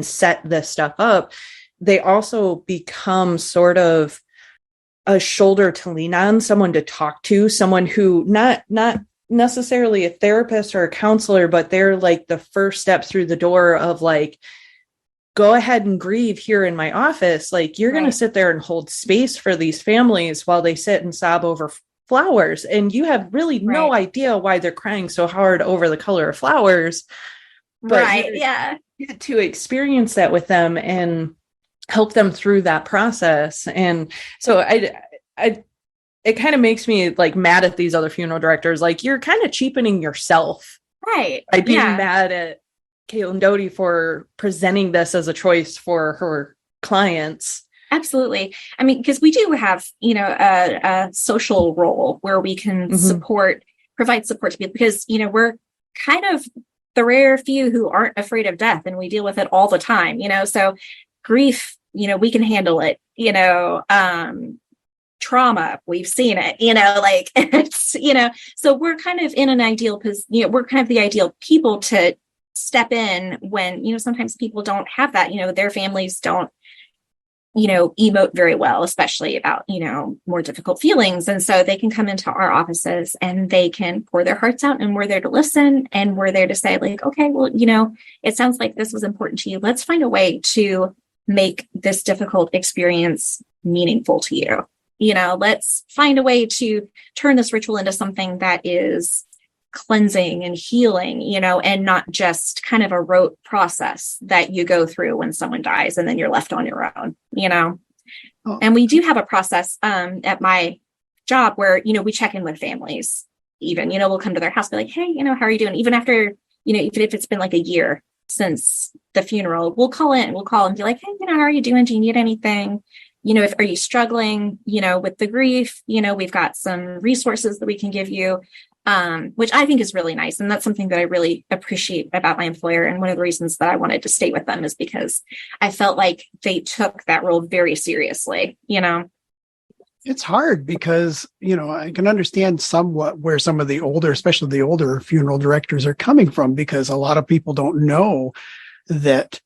set this stuff up, they also become sort of a shoulder to lean on, someone to talk to, someone who not necessarily a therapist or a counselor, but they're like the first step through the door of go ahead and grieve here in my office. You're going to sit there and hold space for these families while they sit and sob over flowers. And you have really no idea why they're crying so hard over the color of flowers. But you get to experience that with them and help them through that process. And so it kind of makes me mad at these other funeral directors. You're kind of cheapening yourself. Right. By being mad at Caitlin Doty for presenting this as a choice for her clients. Absolutely. I mean, because we do have, a social role where we can provide support to people because, we're kind of the rare few who aren't afraid of death and we deal with it all the time, so grief, we can handle it, trauma, we've seen it, it's, so we're kind of in an ideal because, we're kind of the ideal people to step in when, sometimes people don't have that, their families don't, emote very well, especially about, more difficult feelings. And so they can come into our offices and they can pour their hearts out and we're there to listen. And we're there to say okay, well, it sounds like this was important to you. Let's find a way to make this difficult experience meaningful to you. Let's find a way to turn this ritual into something that is cleansing and healing, and not just kind of a rote process that you go through when someone dies and then you're left on your own, And we do have a process at my job where, we check in with families even, we'll come to their house, be like, hey, how are you doing? Even after, even if it's been like a year since the funeral, we'll call and be like, hey, how are you doing? Do you need anything? Are you struggling, with the grief? We've got some resources that we can give you, which I think is really nice. And that's something that I really appreciate about my employer. And one of the reasons that I wanted to stay with them is because I felt like they took that role very seriously, It's hard because, I can understand somewhat where some of the older, especially the older funeral directors are coming from, because a lot of people don't know that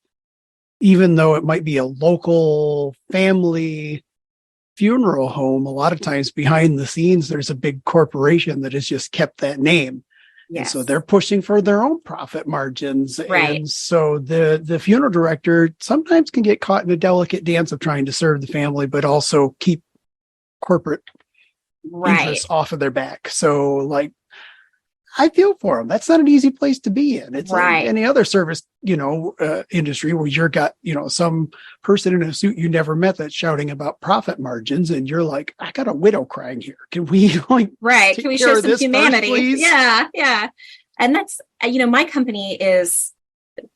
even though it might be a local family funeral home, a lot of times behind the scenes, there's a big corporation that has just kept that name. Yes. And so they're pushing for their own profit margins. Right. And so the funeral director sometimes can get caught in a delicate dance of trying to serve the family, but also keep corporate interests off of their back. So like, I feel for them. That's not an easy place to be in. It's like any other service, industry where you're got, some person in a suit you never met that's shouting about profit margins. And you're like, I got a widow crying here. Can we Can we show some humanity? First, yeah. Yeah. And that's, my company is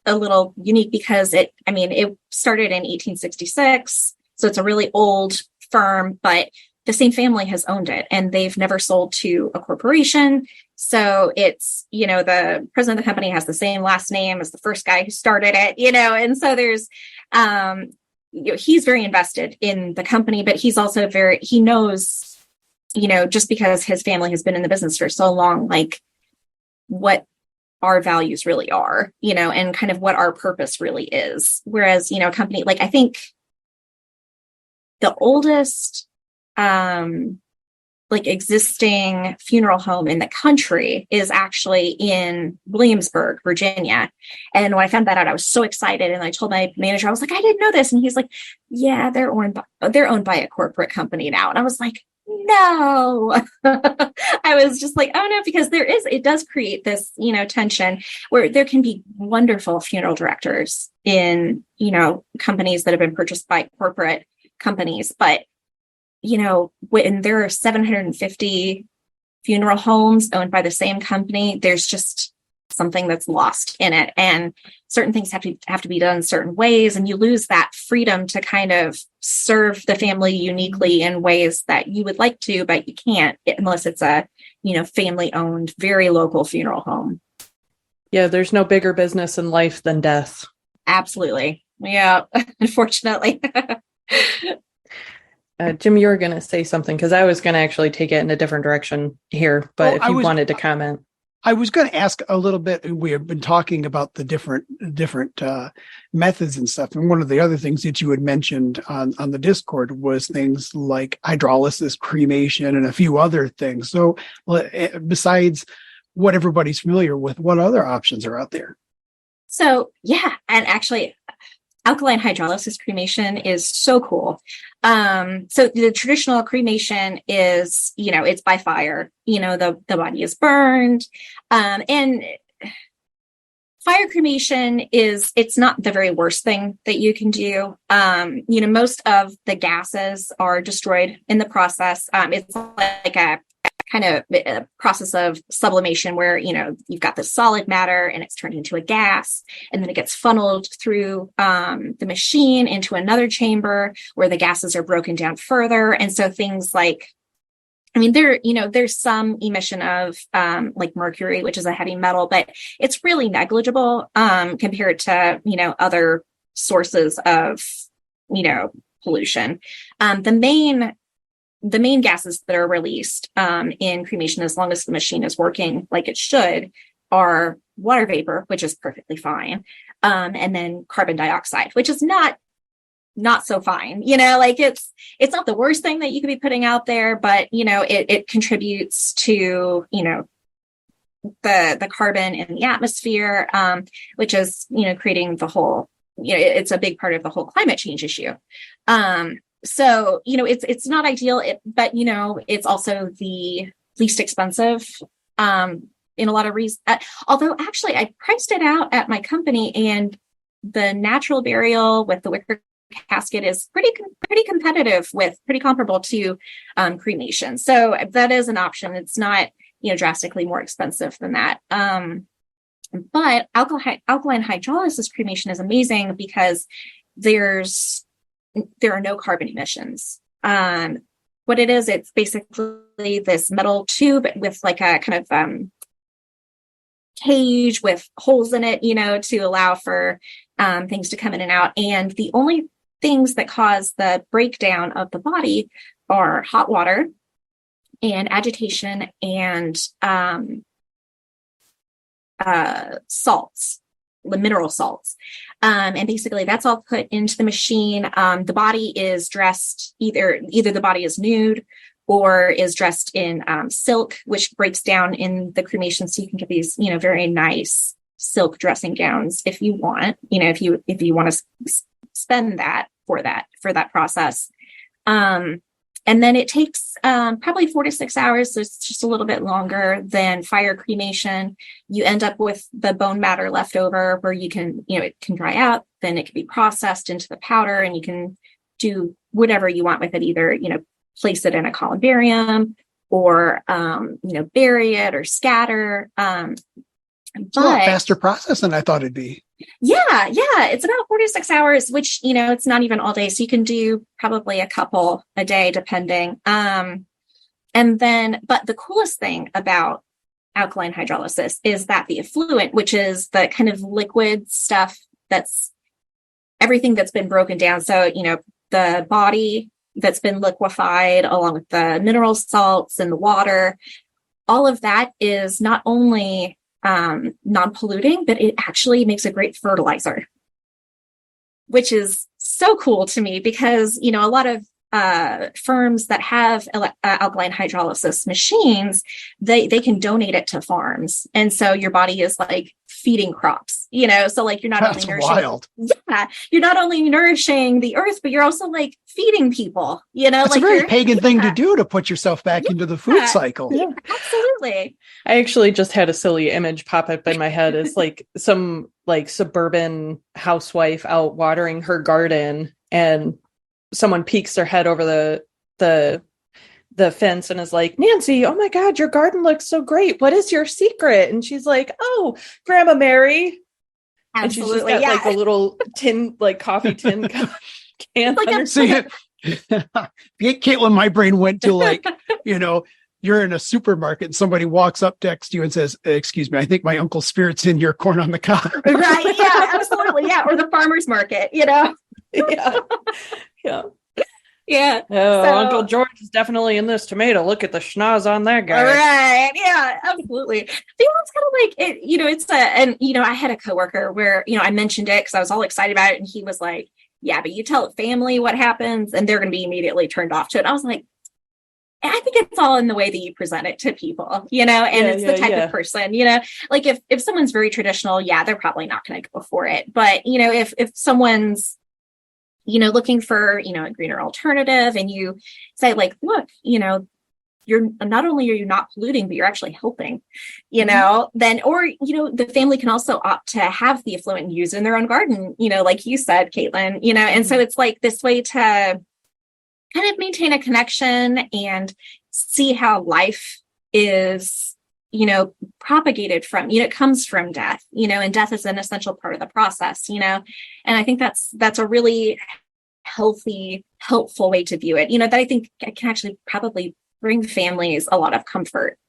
a little unique because it started in 1866. So it's a really old firm, but the same family has owned it and they've never sold to a corporation. So it's, the president of the company has the same last name as the first guy who started it, and so there's, he's very invested in the company, but he's also he knows, just because his family has been in the business for so long, like what our values really are, and kind of what our purpose really is. Whereas, a company, like I think the oldest, existing funeral home in the country is actually in Williamsburg, Virginia. And when I found that out, I was so excited. And I told my manager, I was like, I didn't know this. And he's like, yeah, they're owned by a corporate company now. And I was like, no, I was just like, oh no, because it does create this, tension where there can be wonderful funeral directors in, companies that have been purchased by corporate companies. But when there are 750 funeral homes owned by the same company, there's just something that's lost in it. And certain things have to be done certain ways. And you lose that freedom to kind of serve the family uniquely in ways that you would like to, but you can't unless it's a, family owned, very local funeral home. Yeah. There's no bigger business in life than death. Absolutely. Yeah. Unfortunately. Jim, you were going to say something because I was going to actually take it in a different direction here, but if you wanted to comment. I was going to ask a little bit. We have been talking about the different methods and stuff. And one of the other things that you had mentioned on the Discord was things like hydrolysis, cremation, and a few other things. So besides what everybody's familiar with, what other options are out there? So, yeah. And actually, alkaline hydrolysis cremation is so cool. So the traditional cremation is, it's by fire, the body is burned. And fire cremation it's not the very worst thing that you can do. Most of the gases are destroyed in the process. It's like a kind of a process of sublimation where, you've got the solid matter and it's turned into a gas, and then it gets funneled through the machine into another chamber where the gases are broken down further. And so things like, there's some emission of like mercury, which is a heavy metal, but it's really negligible compared to, other sources of, pollution. The main gases that are released in cremation, as long as the machine is working like it should, are water vapor, which is perfectly fine, and then carbon dioxide, which is not so fine. It's not the worst thing that you could be putting out there, but it contributes to the carbon in the atmosphere, which is creating the whole. It's a big part of the whole climate change issue. So, it's not ideal, but, it's also the least expensive in a lot of reasons. Although actually I priced it out at my company, and the natural burial with the wicker casket is pretty competitive with, pretty comparable to cremation. So that is an option. It's not drastically more expensive than that. But alkaline hydrolysis cremation is amazing because there are no carbon emissions. What it is, it's basically this metal tube with like a kind of cage with holes in it, to allow for things to come in and out. And the only things that cause the breakdown of the body are hot water and agitation and salts, the mineral salts. And basically that's all put into the machine. The body is dressed, either the body is nude or is dressed in silk, which breaks down in the cremation. So you can get these, very nice silk dressing gowns if you want, if you want to spend that for that process. And then it takes probably 4 to 6 hours. So it's just a little bit longer than fire cremation. You end up with the bone matter left over where you can, it can dry out, then it can be processed into the powder and you can do whatever you want with it, either, place it in a columbarium or, bury it or scatter. It's a lot faster process than I thought it'd be. Yeah. It's about 4 to 6 hours, which, it's not even all day. So you can do probably a couple a day, depending. But the coolest thing about alkaline hydrolysis is that the effluent, which is the kind of liquid stuff, that's everything that's been broken down. So, the body that's been liquefied along with the mineral salts and the water, all of that is not only non-polluting, but it actually makes a great fertilizer, which is so cool to me because, a lot of firms that have alkaline hydrolysis machines, they can donate it to farms. And so your body is like feeding crops, so like you're not only nourishing, wild. Yeah, you're not only nourishing the earth, but you're also like feeding people, It's like a very pagan thing to do, to put yourself back into the food cycle. Yeah, absolutely. I actually just had a silly image pop up in my head. It's like some like suburban housewife out watering her garden and someone peeks their head over the fence and is like, Nancy, oh my God, your garden looks so great. What is your secret? And she's like, oh, Grandma Mary. Absolutely. And she's just got like a little tin, like coffee tin can. Like See, Caitlin, my brain went to like, you're in a supermarket and somebody walks up next to you and says, excuse me, I think my uncle's spirit's in your corn on the cob. Right. Yeah, absolutely. Yeah. Or the farmer's market, Yeah. Yeah. Oh, so, Uncle George is definitely in this tomato. Look at the schnoz on that guy. Right. Yeah, absolutely. It's kind of like it, I had a coworker where, I mentioned it because I was all excited about it. And he was like, yeah, but you tell family what happens and they're going to be immediately turned off to it. I was like, I think it's all in the way that you present it to people, and it's the type of person, like if someone's very traditional, they're probably not going to go for it. But, if someone's, looking for, a greener alternative and you say like, look, you're not only are you not polluting, but you're actually helping, then, or, the family can also opt to have the effluent used in their own garden, like you said, Caitlin, and so it's like this way to kind of maintain a connection and see how life is, propagated from, it comes from death, and death is an essential part of the process, and I think that's a really helpful way to view it, that I think can actually probably bring families a lot of comfort,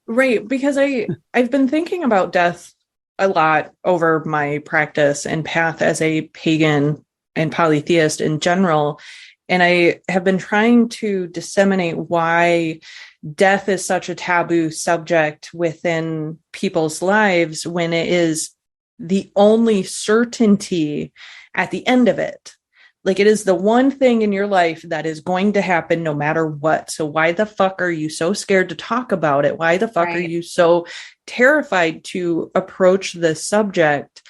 Right. Because I've been thinking about death a lot over my practice and path as a pagan and polytheist in general. And I have been trying to disseminate why death is such a taboo subject within people's lives when it is the only certainty at the end of it. Like it is the one thing in your life that is going to happen no matter what. So why the fuck are you so scared to talk about it? Why the fuck are you so terrified to approach this subject?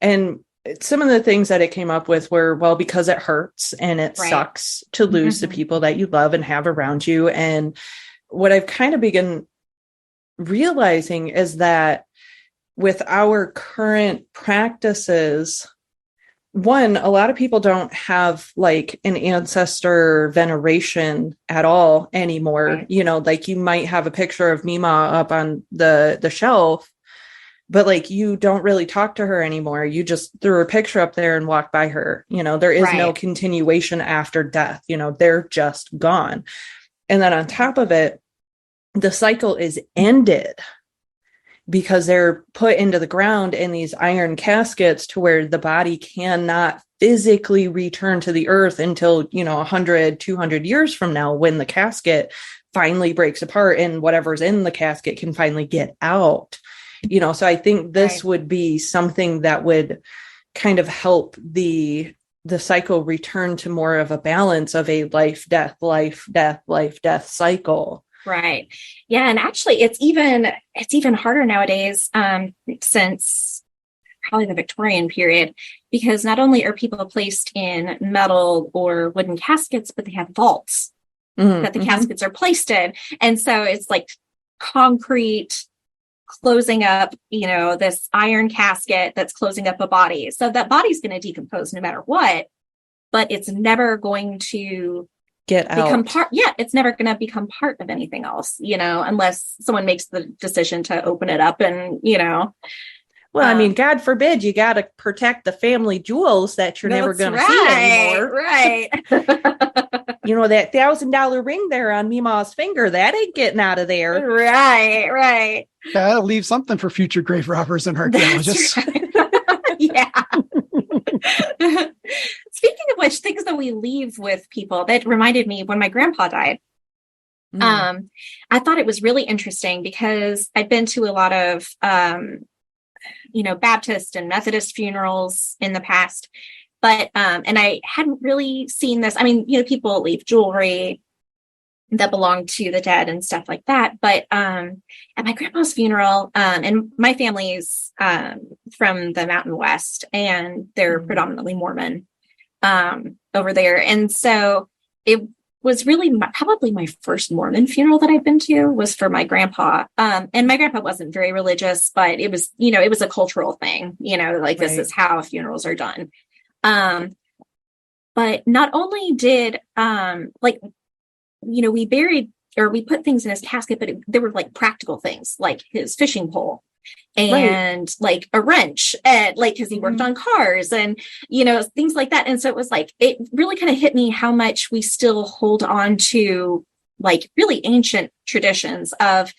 And some of the things that it came up with were, well, because it hurts and it sucks to lose the people that you love and have around you. And what I've kind of begun realizing is that with our current practices, one, a lot of people don't have like an ancestor veneration at all anymore. Right. You know, like you might have a picture of Mima up on the shelf, but like you don't really talk to her anymore. You just threw a picture up there and walked by her. You know, there is no Right. continuation after death. You know, they're just gone. And then on top of it, the cycle is ended because they're put into the ground in these iron caskets to where the body cannot physically return to the earth until, you know, 100, 200 years from now, when the casket finally breaks apart and whatever's in the casket can finally get out. You know, so I think this would be something that would kind of help the cycle return to more of a balance of a life, death, life, death, life, death cycle. Right. Yeah. And actually it's even harder nowadays, since probably the Victorian period, because not only are people placed in metal or wooden caskets, but they have vaults that the caskets are placed in. And so it's like concrete closing up, you know, this iron casket that's closing up a body. So that body's going to decompose no matter what, but it's never going to become part. Yeah, it's never going to become part of anything else, you know, unless someone makes the decision to open it up and, you know. Well, I mean, God forbid you got to protect the family jewels that you're never going to see anymore. Right. You know, that $1,000 ring there on Mima's finger, that ain't getting out of there. Right. Right. That'll leave something for future grave robbers and archaeologists. Yeah. Speaking of which, things that we leave with people, that reminded me when my grandpa died. I thought it was really interesting because I'd been to a lot of, you know, Baptist and Methodist funerals in the past, but, and I hadn't really seen this. I mean, you know, people leave jewelry that belonged to the dead and stuff like that. But, at my grandpa's funeral, and my family's, from the Mountain West, and they're predominantly Mormon, over there. And so it was really probably my first Mormon funeral that I've been to was for my grandpa. And my grandpa wasn't very religious, but it was, you know, it was a cultural thing, you know, like this is how funerals are done. But not only did, like, you know, we put things in his casket, but they were like practical things, like his fishing pole and like a wrench, and like, cause he worked on cars and, you know, things like that. And so it was like, it really kind of hit me how much we still hold on to like really ancient traditions of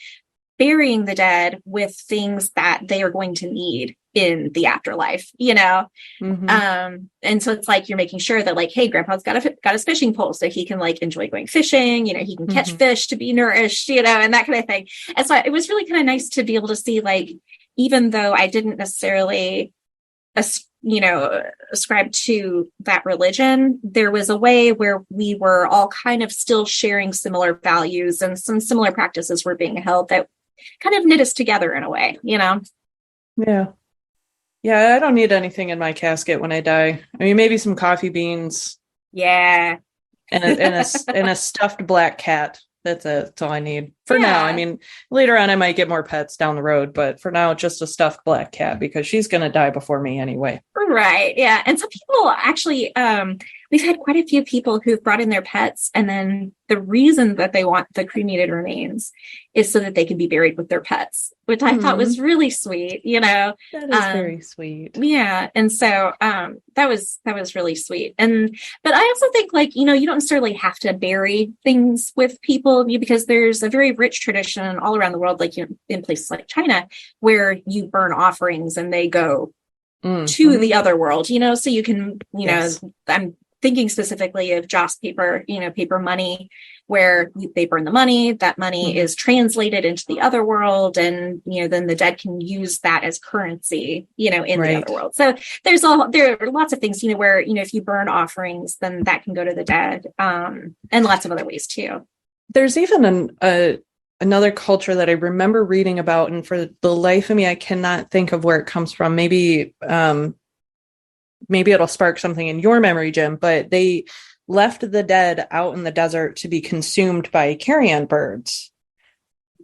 burying the dead with things that they are going to need in the afterlife, you know? And so it's like, you're making sure that like, hey, grandpa's got his fishing pole so he can like enjoy going fishing, you know, he can catch fish to be nourished, you know, and that kind of thing. And so it was really kind of nice to be able to see, like, even though I didn't necessarily, you know, ascribe to that religion, there was a way where we were all kind of still sharing similar values, and some similar practices were being held that kind of knit us together in a way, you know? Yeah, I don't need anything in my casket when I die. I mean, maybe some coffee beans. Yeah. And a stuffed black cat. That's all I need for now. I mean, later on I might get more pets down the road, but for now, just a stuffed black cat, because she's going to die before me anyway. Right. Yeah. And some people actually, we've had quite a few people who've brought in their pets, and then the reason that they want the cremated remains is so that they can be buried with their pets, which I thought was really sweet, you know. That is very sweet. Yeah. And so that was really sweet. But I also think, like, you know, you don't necessarily have to bury things with people, because there's a very rich tradition all around the world, like, you know, in places like China, where you burn offerings and they go to the other world, you know, so you can, you know, I'm thinking specifically of Joss paper, you know, paper money, where they burn the money, that money is translated into the other world. And, you know, then the dead can use that as currency, you know, in the other world. So there are lots of things, you know, where, you know, if you burn offerings, then that can go to the dead, and lots of other ways too. There's even another culture that I remember reading about, and for the life of me, I cannot think of where it comes from. Maybe it'll spark something in your memory, Jim, but they left the dead out in the desert to be consumed by carrion birds.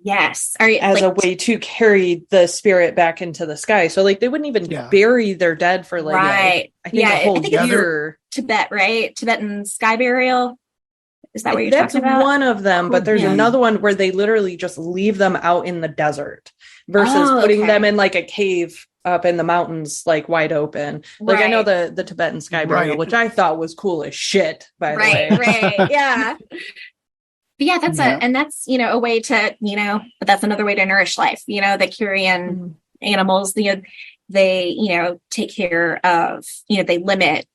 Yes. As a way to carry the spirit back into the sky. So like they wouldn't even bury their dead for like, right. I think a whole year. Tibet, right? Tibetan sky burial. Is that what you're talking about? That's one of them, but there's another one where they literally just leave them out in the desert versus putting them in like a cave up in the mountains, like wide open. Like I know the Tibetan sky burial, which I thought was cool as shit, by the way. Right. Yeah. But yeah, that's a way to, but that's another way to nourish life, the carrion animals, they, take care of, they limit,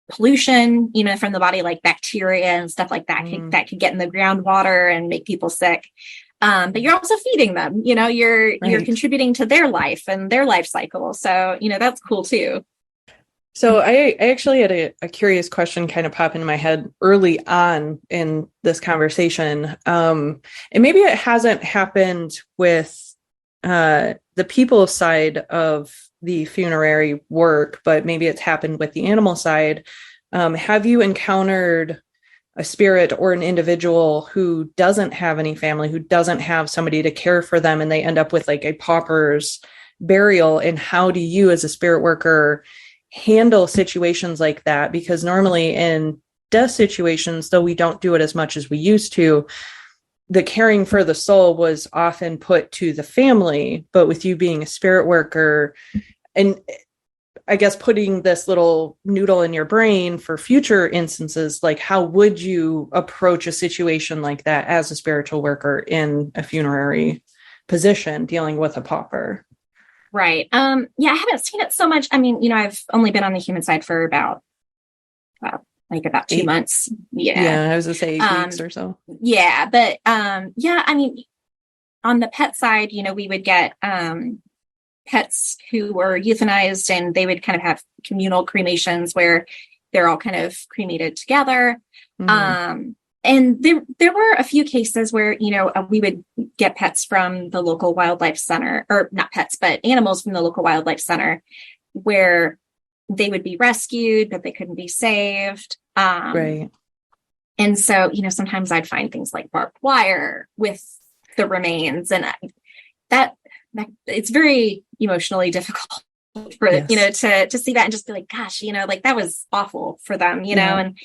pollution, from the body, like bacteria and stuff like that, that could get in the groundwater and make people sick. But you're also feeding them, you're contributing to their life and their life cycle. So, that's cool too. So I actually had a curious question kind of pop into my head early on in this conversation. And maybe it hasn't happened with the people side of the funerary work, but maybe it's happened with the animal side. Have you encountered a spirit or an individual who doesn't have any family, who doesn't have somebody to care for them, and they end up with like a pauper's burial? And how do you as a spirit worker handle situations like that? Because normally in death situations, though we don't do it as much as we used to, the caring for the soul was often put to the family. But with you being a spirit worker, and I guess putting this little noodle in your brain for future instances, like how would you approach a situation like that as a spiritual worker in a funerary position dealing with a pauper? Right. I haven't seen it so much. I mean, I've only been on the human side for about 2 months. Yeah. I was gonna say 8 weeks or so. Yeah. But, I mean, on the pet side, we would get, pets who were euthanized, and they would kind of have communal cremations where they're all kind of cremated together. And there were a few cases where, we would get pets from the local wildlife center, or not pets, but animals from the local wildlife center, where they would be rescued, but they couldn't be saved. Right. And so, sometimes I'd find things like barbed wire with the remains, and that it's very emotionally difficult for, to see that and just be like, gosh, like that was awful for them, and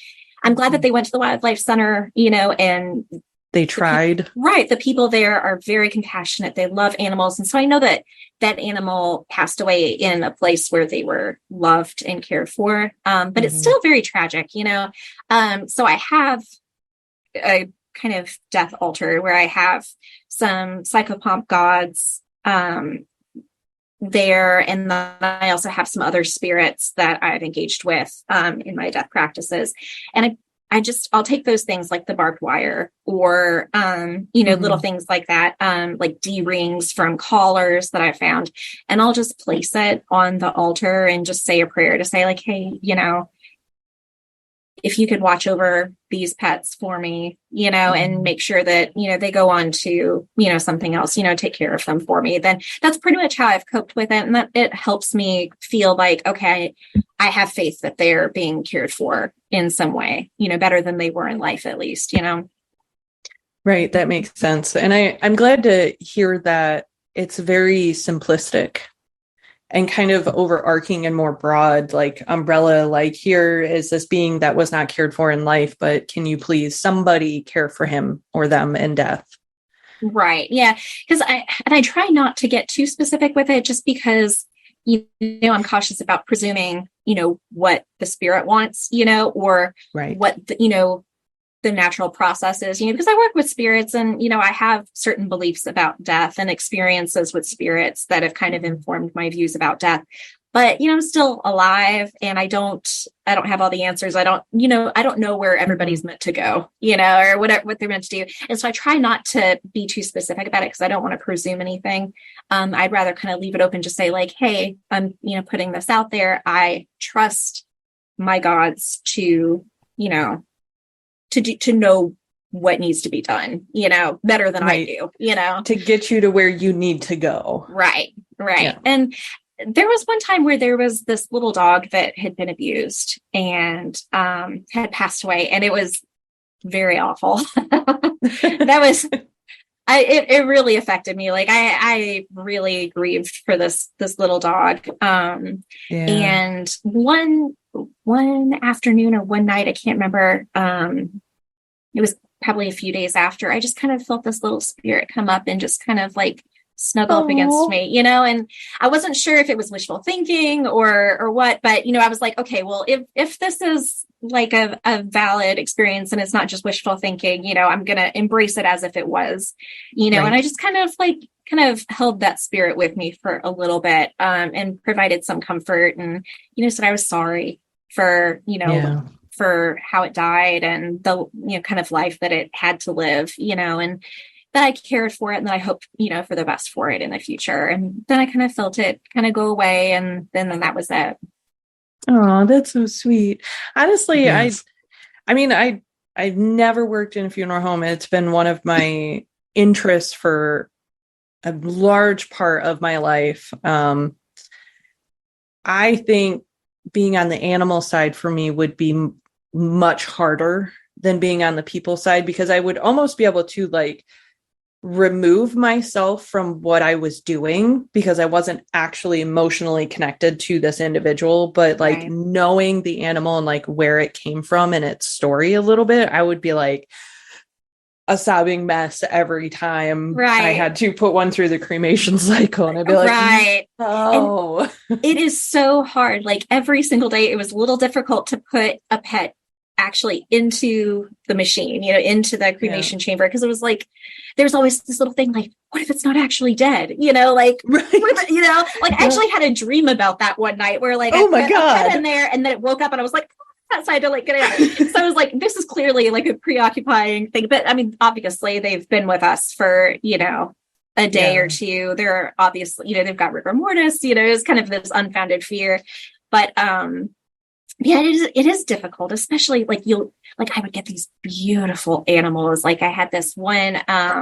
I'm glad that they went to the wildlife center, and they tried. The people there are very compassionate. They love animals. And so I know that that animal passed away in a place where they were loved and cared for. But it's still very tragic, So I have a kind of death altar where I have some psychopomp gods there, and then I also have some other spirits that I've engaged with in my death practices, and I'll take those things like the barbed wire or little things like that, like D-rings from collars that I found, and I'll just place it on the altar and just say a prayer to say like, hey, if you could watch over these pets for me, and make sure that, they go on to, something else, take care of them for me, then that's pretty much how I've coped with it. And that it helps me feel like, okay, I have faith that they're being cared for in some way, better than they were in life, at least, Right. That makes sense. And I'm glad to hear that it's very simplistic and kind of overarching and more broad, like umbrella, like here is this being that was not cared for in life, but can you please somebody care for him or them in death? Right. Yeah. Because I try not to get too specific with it, just because, I'm cautious about presuming, what the spirit wants, or what, the natural process is, because I work with spirits and, I have certain beliefs about death and experiences with spirits that have kind of informed my views about death. But, I'm still alive, and I don't have all the answers. I don't know where everybody's meant to go, or what they're meant to do. And so I try not to be too specific about it because I don't want to presume anything. I'd rather kind of leave it open, just say like, hey, I'm, putting this out there. I trust my gods to, to know what needs to be done, better than I do, to get you to where you need to go. Right. Yeah. And there was one time where there was this little dog that had been abused and had passed away, and it was very awful. it really affected me. Like I really grieved for this little dog. And one afternoon or one night, I can't remember. It was probably a few days after, I just kind of felt this little spirit come up and just kind of like snuggle up against me, you know, and I wasn't sure if it was wishful thinking or what, but, you know, I was like, okay, well, if this is like a valid experience and it's not just wishful thinking, you know, I'm going to embrace it as if it was, you know, and I just kind of held that spirit with me for a little bit, and provided some comfort and, you know, said I was sorry for, you know, for how it died and the, you know, kind of life that it had to live, you know, and that I cared for it and that I hoped, you know, for the best for it in the future. And then I kind of felt it kind of go away. And then that was it. Oh, that's so sweet. Honestly, yes. I've never worked in a funeral home. It's been one of my interests for a large part of my life. I think being on the animal side for me would be much harder than being on the people side, because I would almost be able to like remove myself from what I was doing because I wasn't actually emotionally connected to this individual, but like knowing the animal and like where it came from and its story a little bit, I would be like a sobbing mess every time I had to put one through the cremation cycle. And I'd be like, oh, it is so hard. Like every single day, it was a little difficult to put a pet actually into the machine, you know, into the cremation chamber. Cause it was like, there's always this little thing like, what if it's not actually dead? You know, like, you know, like I actually had a dream about that one night where like, I put a pet in there and then it woke up and I was like, outside to like get it out. So I was like, this is clearly like a preoccupying thing. But I mean, obviously they've been with us for, you know, a day or two. They're obviously, you know, they've got rigor mortis, you know, it's kind of this unfounded fear. But yeah, it is difficult, especially like I would get these beautiful animals. Like I had this one, I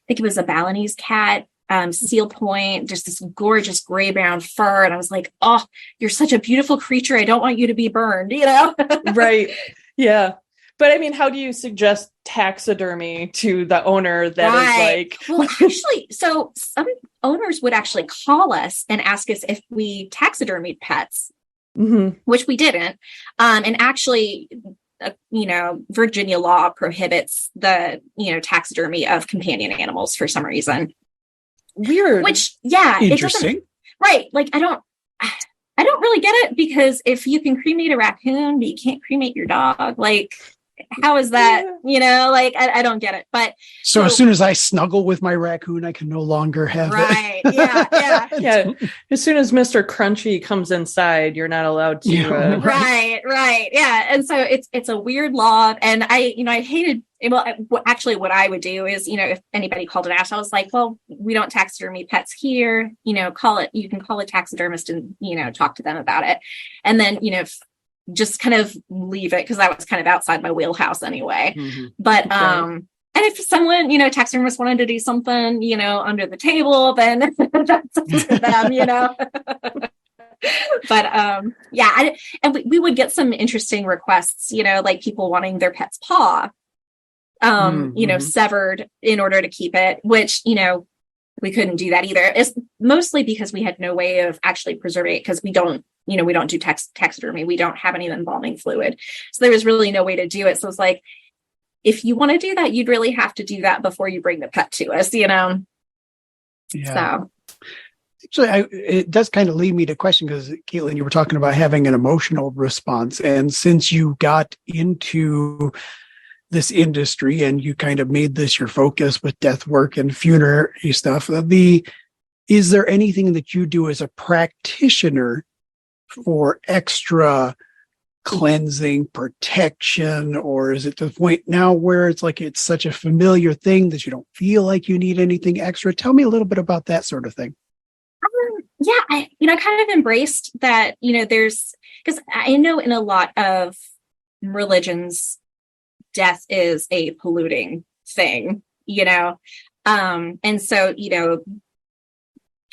think it was a Balinese cat, seal point, just this gorgeous gray brown fur. And I was like, oh, you're such a beautiful creature. I don't want you to be burned, you know? Right. Yeah. But I mean, how do you suggest taxidermy to the owner that is like... Well, actually, so some owners would actually call us and ask us if we taxidermied pets, which we didn't. And actually, you know, Virginia law prohibits the, you know, taxidermy of companion animals for some reason. Weird. Which, interesting. Right. Like, I don't really get it, because if you can cremate a raccoon, but you can't cremate your dog, like, how is that? You know, like, I don't get it. But so as soon as I snuggle with my raccoon, I can no longer have it. Yeah. As soon as Mr. Crunchy comes inside, you're not allowed to. Right. Yeah. And so it's a weird law. And I hated, well, actually what I would do is, you know, if anybody called and asked, I was like, well, we don't taxidermy pets here, you know, you can call a taxidermist and, you know, talk to them about it. And then, you know, just kind of leave it, because that was kind of outside my wheelhouse anyway. But and if someone, you know, taxidermist wanted to do something, you know, under the table, then that's up to them, you know. But we would get some interesting requests, you know, like people wanting their pet's paw you know, severed in order to keep it, which, you know, we couldn't do that either. It's mostly because we had no way of actually preserving it, because we don't do taxidermy. We don't have any embalming fluid. So there was really no way to do it. So it's like, if you want to do that, you'd really have to do that before you bring the pet to us, you know? Yeah. So. Actually, it does kind of lead me to question, because Caitlin, you were talking about having an emotional response. And since you got into this industry and you kind of made this your focus with death work and funerary stuff, is there anything that you do as a practitioner for extra cleansing, protection, or is it to the point now where it's like it's such a familiar thing that you don't feel like you need anything extra? Tell me a little bit about that sort of thing. I kind of embraced that, you know, because I know in a lot of religions, death is a polluting thing, you know? And so, you know,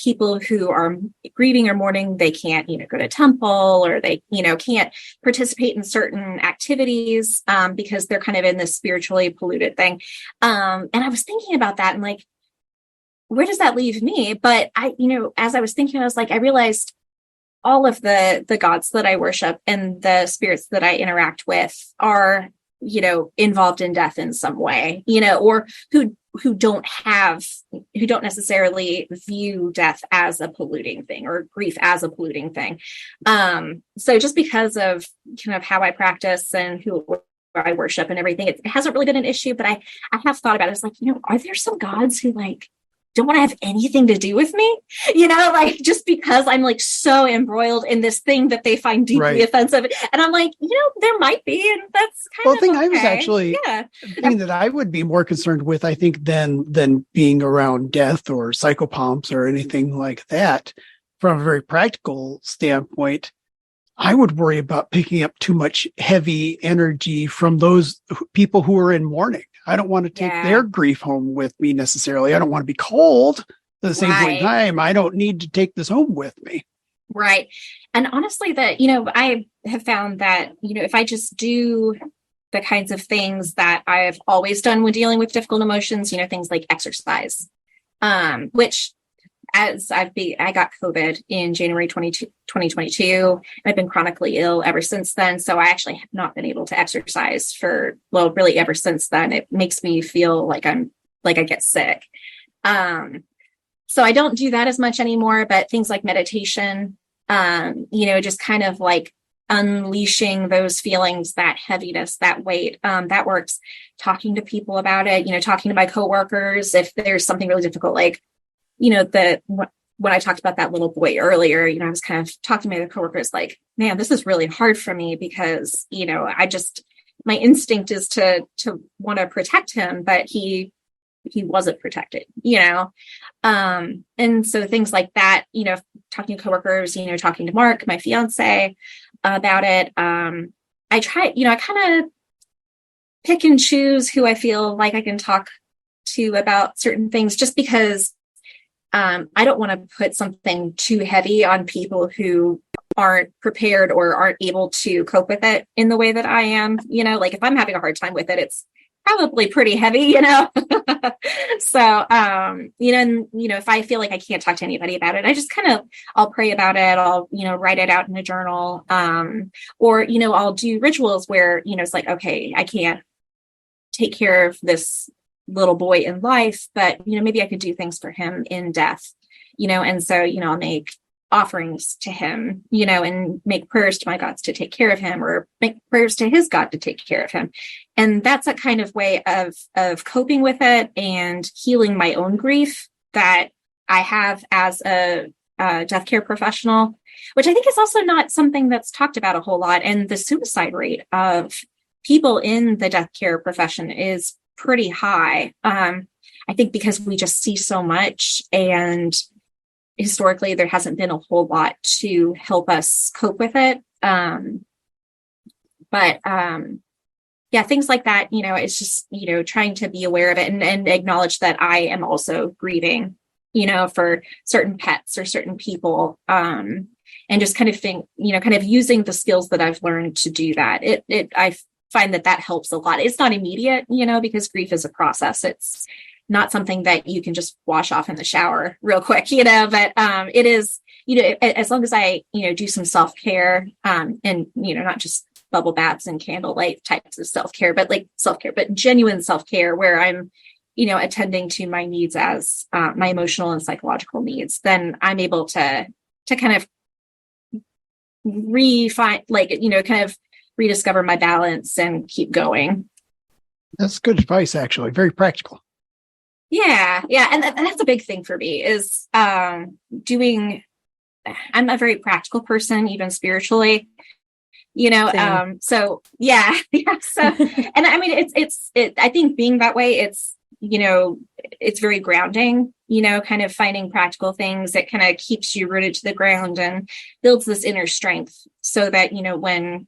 people who are grieving or mourning, they can't, go to temple, or they, can't participate in certain activities because they're kind of in this spiritually polluted thing. And I was thinking about that and like, where does that leave me? But I, as I was thinking, I was like, I realized all of the gods that I worship and the spirits that I interact with are, involved in death in some way, or who don't necessarily view death as a polluting thing or grief as a polluting thing. So just because of kind of how I practice and who I worship and everything, it hasn't really been an issue, but I have thought about it. It's like, are there some gods who like don't want to have anything to do with me, like just because I'm like so embroiled in this thing that they find deeply offensive. And I'm like, there might be, and that's kind of thing okay. I was actually the thing that I would be more concerned with, I think, than being around death or psychopomps or anything like that. From a very practical standpoint, I would worry about picking up too much heavy energy from those people who are in mourning. I don't want to take their grief home with me necessarily. I don't want to be cold at the same point in time. I don't need to take this home with me. Right. And honestly, that, I have found that, if I just do the kinds of things that I've always done when dealing with difficult emotions, things like exercise, which as I got COVID in January 2022, I've been chronically ill ever since then. So I actually have not been able to exercise really ever since then. It makes me feel like I get sick. So I don't do that as much anymore, but things like meditation, just kind of like unleashing those feelings, that heaviness, that weight, that works. Talking to people about it, talking to my coworkers, if there's something really difficult, like, when I talked about that little boy earlier, I was kind of talking to my coworkers like, man, this is really hard for me because, my instinct is to want to protect him, but he wasn't protected, and so things like that, talking to coworkers, talking to Mark, my fiance, about it. I try, I kind of pick and choose who I feel like I can talk to about certain things, just because I don't want to put something too heavy on people who aren't prepared or aren't able to cope with it in the way that I am, like if I'm having a hard time with it, it's probably pretty heavy, So, if I feel like I can't talk to anybody about it, I just I'll pray about it. I'll, write it out in a journal. Or, I'll do rituals where, it's like, okay, I can't take care of this little boy in life, but maybe I could do things for him in death, and so I'll make offerings to him, and make prayers to my gods to take care of him, or make prayers to his God to take care of him. And that's a kind of way of coping with it and healing my own grief that I have as a death care professional, which I think is also not something that's talked about a whole lot. And the suicide rate of people in the death care profession is pretty high. I think because we just see so much, and historically there hasn't been a whole lot to help us cope with it. Things like that, it's just, trying to be aware of it and acknowledge that I am also grieving, for certain pets or certain people. And just kind of think, kind of using the skills that I've learned to do that. I find that helps a lot. It's not immediate, because grief is a process. It's not something that you can just wash off in the shower real quick, but it is, as long as I, do some self-care, and, not just bubble baths and candlelight types of self-care, but genuine self-care where I'm, attending to my needs as my emotional and psychological needs, then I'm able to kind of kind of rediscover my balance and keep going. That's good advice, actually. Very practical. Yeah. And that's a big thing for me is I'm a very practical person, even spiritually, so yeah. So, and I mean, I think being that way, it's, it's very grounding, kind of finding practical things that kind of keeps you rooted to the ground and builds this inner strength so that, when,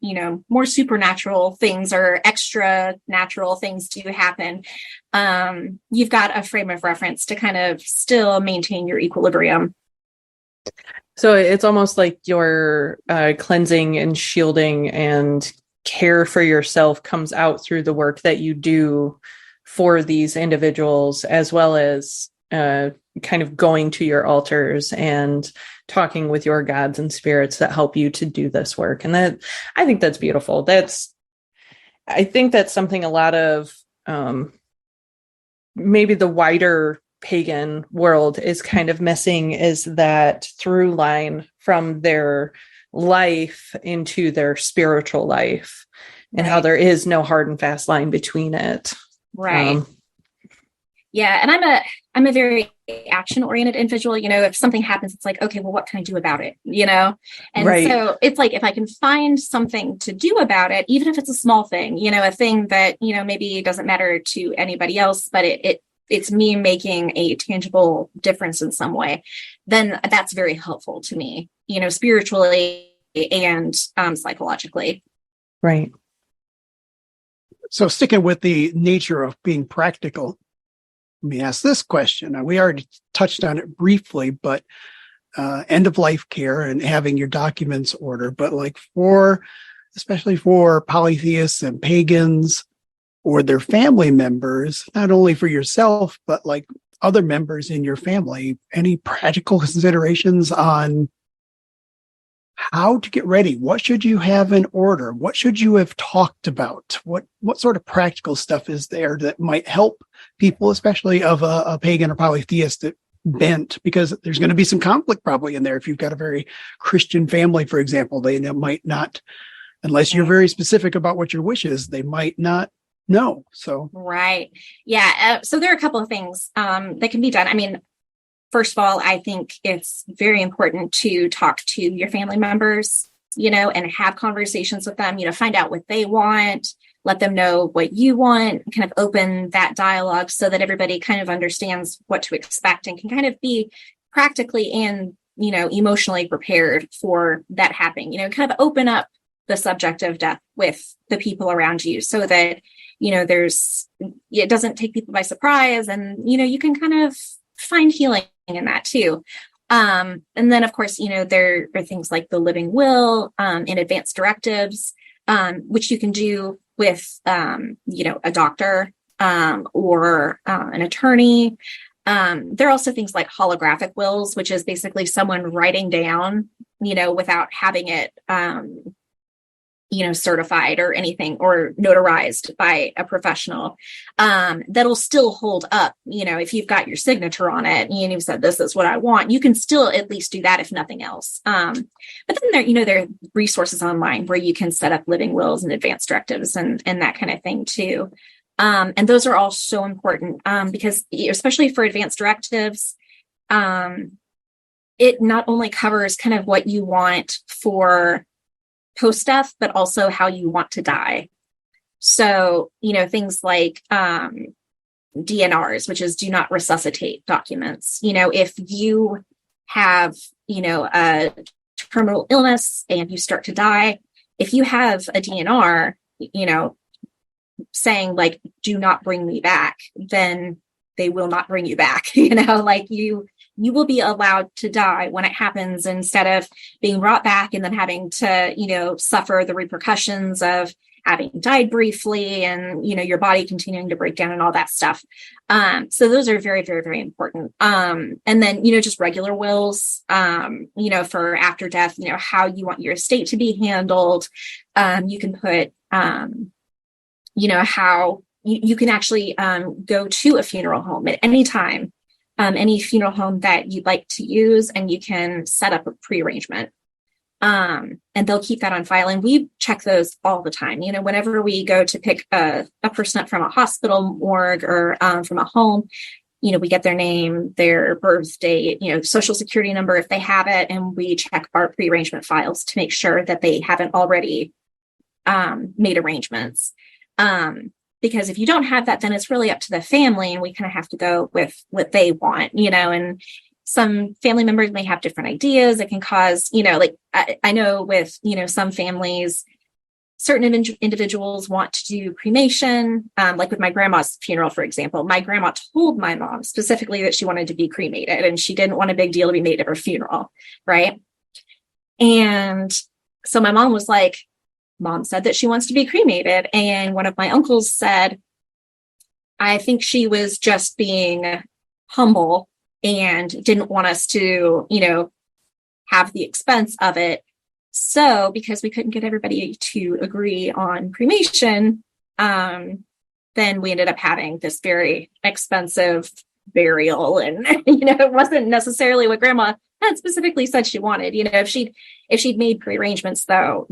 more supernatural things or extra natural things do happen, you've got a frame of reference to kind of still maintain your equilibrium. So it's almost like your cleansing and shielding and care for yourself comes out through the work that you do for these individuals, as well as kind of going to your altars and talking with your gods and spirits that help you to do this work. And that, I think that's beautiful. I think that's something a lot of maybe the wider pagan world is kind of missing, is that through line from their life into their spiritual life, and how there is no hard and fast line between it. Right. Yeah. And I'm a very action oriented individual. If something happens, it's like, okay, well, what can I do about it? And so it's like, if I can find something to do about it, even if it's a small thing, a thing that, maybe doesn't matter to anybody else, but it's me making a tangible difference in some way, then that's very helpful to me, spiritually and psychologically. Right. So sticking with the nature of being practical, let me ask this question. We already touched on it briefly, but end of life care and having your documents ordered, but especially for polytheists and pagans or their family members, not only for yourself, but like other members in your family, any practical considerations on how to get ready? What should you have in order? What should you have talked about? What sort of practical stuff is there that might help people, especially of a pagan or polytheistic bent? Because there's going to be some conflict probably in there. If you've got a very Christian family, for example, they might not, unless you're very specific about what your wish is, they might not know. So right. Yeah. So there are a couple of things that can be done. I mean, first of all, I think it's very important to talk to your family members, and have conversations with them, find out what they want, let them know what you want, kind of open that dialogue so that everybody kind of understands what to expect and can kind of be practically and, emotionally prepared for that happening, kind of open up the subject of death with the people around you so that, it doesn't take people by surprise, and, you can kind of find healing in that too. And then of course, there are things like the living will, and advanced directives, which you can do with, a doctor, or an attorney. There are also things like holographic wills, which is basically someone writing down, without having it, certified or anything or notarized by a professional, that'll still hold up. If you've got your signature on it and you've said, this is what I want, you can still at least do that if nothing else. But then there are resources online where you can set up living wills and advanced directives and that kind of thing too. And those are all so important, because especially for advanced directives, it not only covers kind of what you want for post-death, but also how you want to die. So, things like DNRs, which is do not resuscitate documents. If you have, a terminal illness and you start to die, if you have a DNR, saying like, do not bring me back, then they will not bring you back. You will be allowed to die when it happens, instead of being brought back and then having to, suffer the repercussions of having died briefly and, your body continuing to break down and all that stuff. So those are very, very, very important. And then, just regular wills, for after death, how you want your estate to be handled. You can put, how you can actually go to a funeral home at any time. Any funeral home that you'd like to use, and you can set up a pre-arrangement. And they'll keep that on file. And we check those all the time. Whenever we go to pick a person up from a hospital morgue or from a home, we get their name, their birth date, social security number if they have it. And we check our pre-arrangement files to make sure that they haven't already made arrangements. Because if you don't have that, then it's really up to the family, and we kind of have to go with what they want, and some family members may have different ideas. It can cause, I know with, some families, certain individuals want to do cremation, like with my grandma's funeral, for example. My grandma told my mom specifically that she wanted to be cremated and she didn't want a big deal to be made of her funeral, right? And so my mom was like, Mom said that she wants to be cremated. And one of my uncles said, I think she was just being humble and didn't want us to, have the expense of it. So because we couldn't get everybody to agree on cremation, then we ended up having this very expensive burial. And, it wasn't necessarily what grandma had specifically said she wanted. If she'd made pre-arrangements though,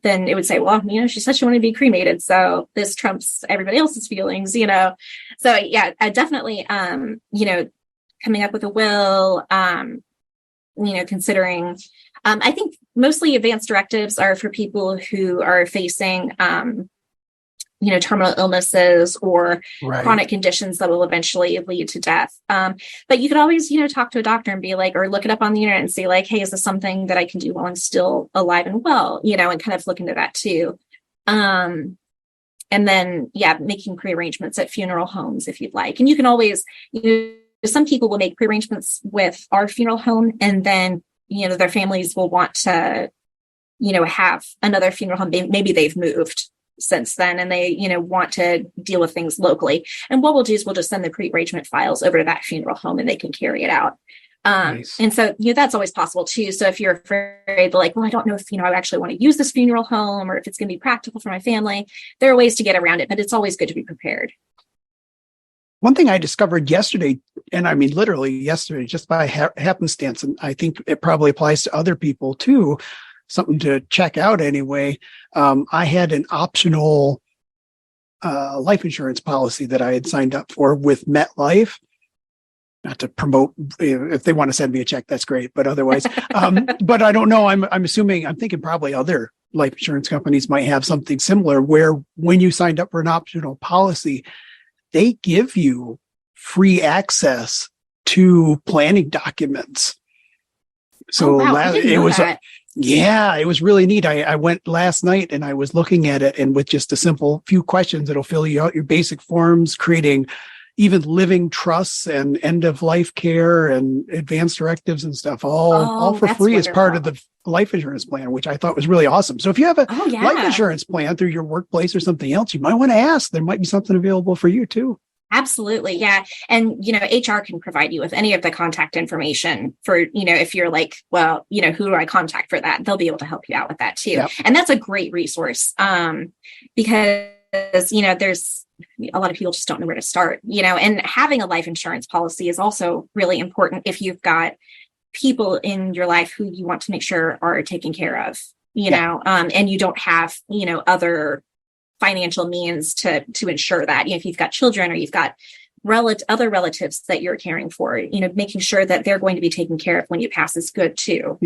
then it would say, well, she said she wanted to be cremated. So this trumps everybody else's feelings, So yeah, definitely, coming up with a will, considering, I think mostly advanced directives are for people who are facing, terminal illnesses or chronic conditions that will eventually lead to death. But you could always, talk to a doctor and be like, or look it up on the internet and say like, hey, is this something that I can do while I'm still alive and well, and kind of look into that too. And then, making pre-arrangements at funeral homes if you'd like. And you can always, some people will make pre-arrangements with our funeral home and then, their families will want to, have another funeral home. Maybe they've moved since then and they, want to deal with things locally. And what we'll do is we'll just send the pre-arrangement files over to that funeral home and they can carry it out. Nice. And so, that's always possible too. So if you're afraid, like, well, I don't know if, I actually want to use this funeral home or if it's going to be practical for my family, there are ways to get around it, but it's always good to be prepared. One thing I discovered yesterday, and I mean literally yesterday, just by happenstance, and I think it probably applies to other people too, something to check out anyway. I had an optional life insurance policy that I had signed up for with MetLife. Not to promote, if they want to send me a check, that's great. But otherwise, but I don't know. I'm thinking probably other life insurance companies might have something similar where when you signed up for an optional policy, they give you free access to planning documents. So it was really neat. I went last night and I was looking at it, and with just a simple few questions, it'll fill you out your basic forms, creating even living trusts and end of life care and advanced directives and stuff, all for free as part of the life insurance plan, which I thought was really awesome. So if you have a life insurance plan through your workplace or something else, you might want to ask. There might be something available for you too. Absolutely. Yeah. And, HR can provide you with any of the contact information for, if you're like, well, who do I contact for that? They'll be able to help you out with that too. Yep. And that's a great resource because, there's a lot of people just don't know where to start, and having a life insurance policy is also really important if you've got people in your life who you want to make sure are taken care of, and you don't have, other financial means to ensure that, if you've got children or you've got other relatives that you're caring for, making sure that they're going to be taken care of when you pass is good too,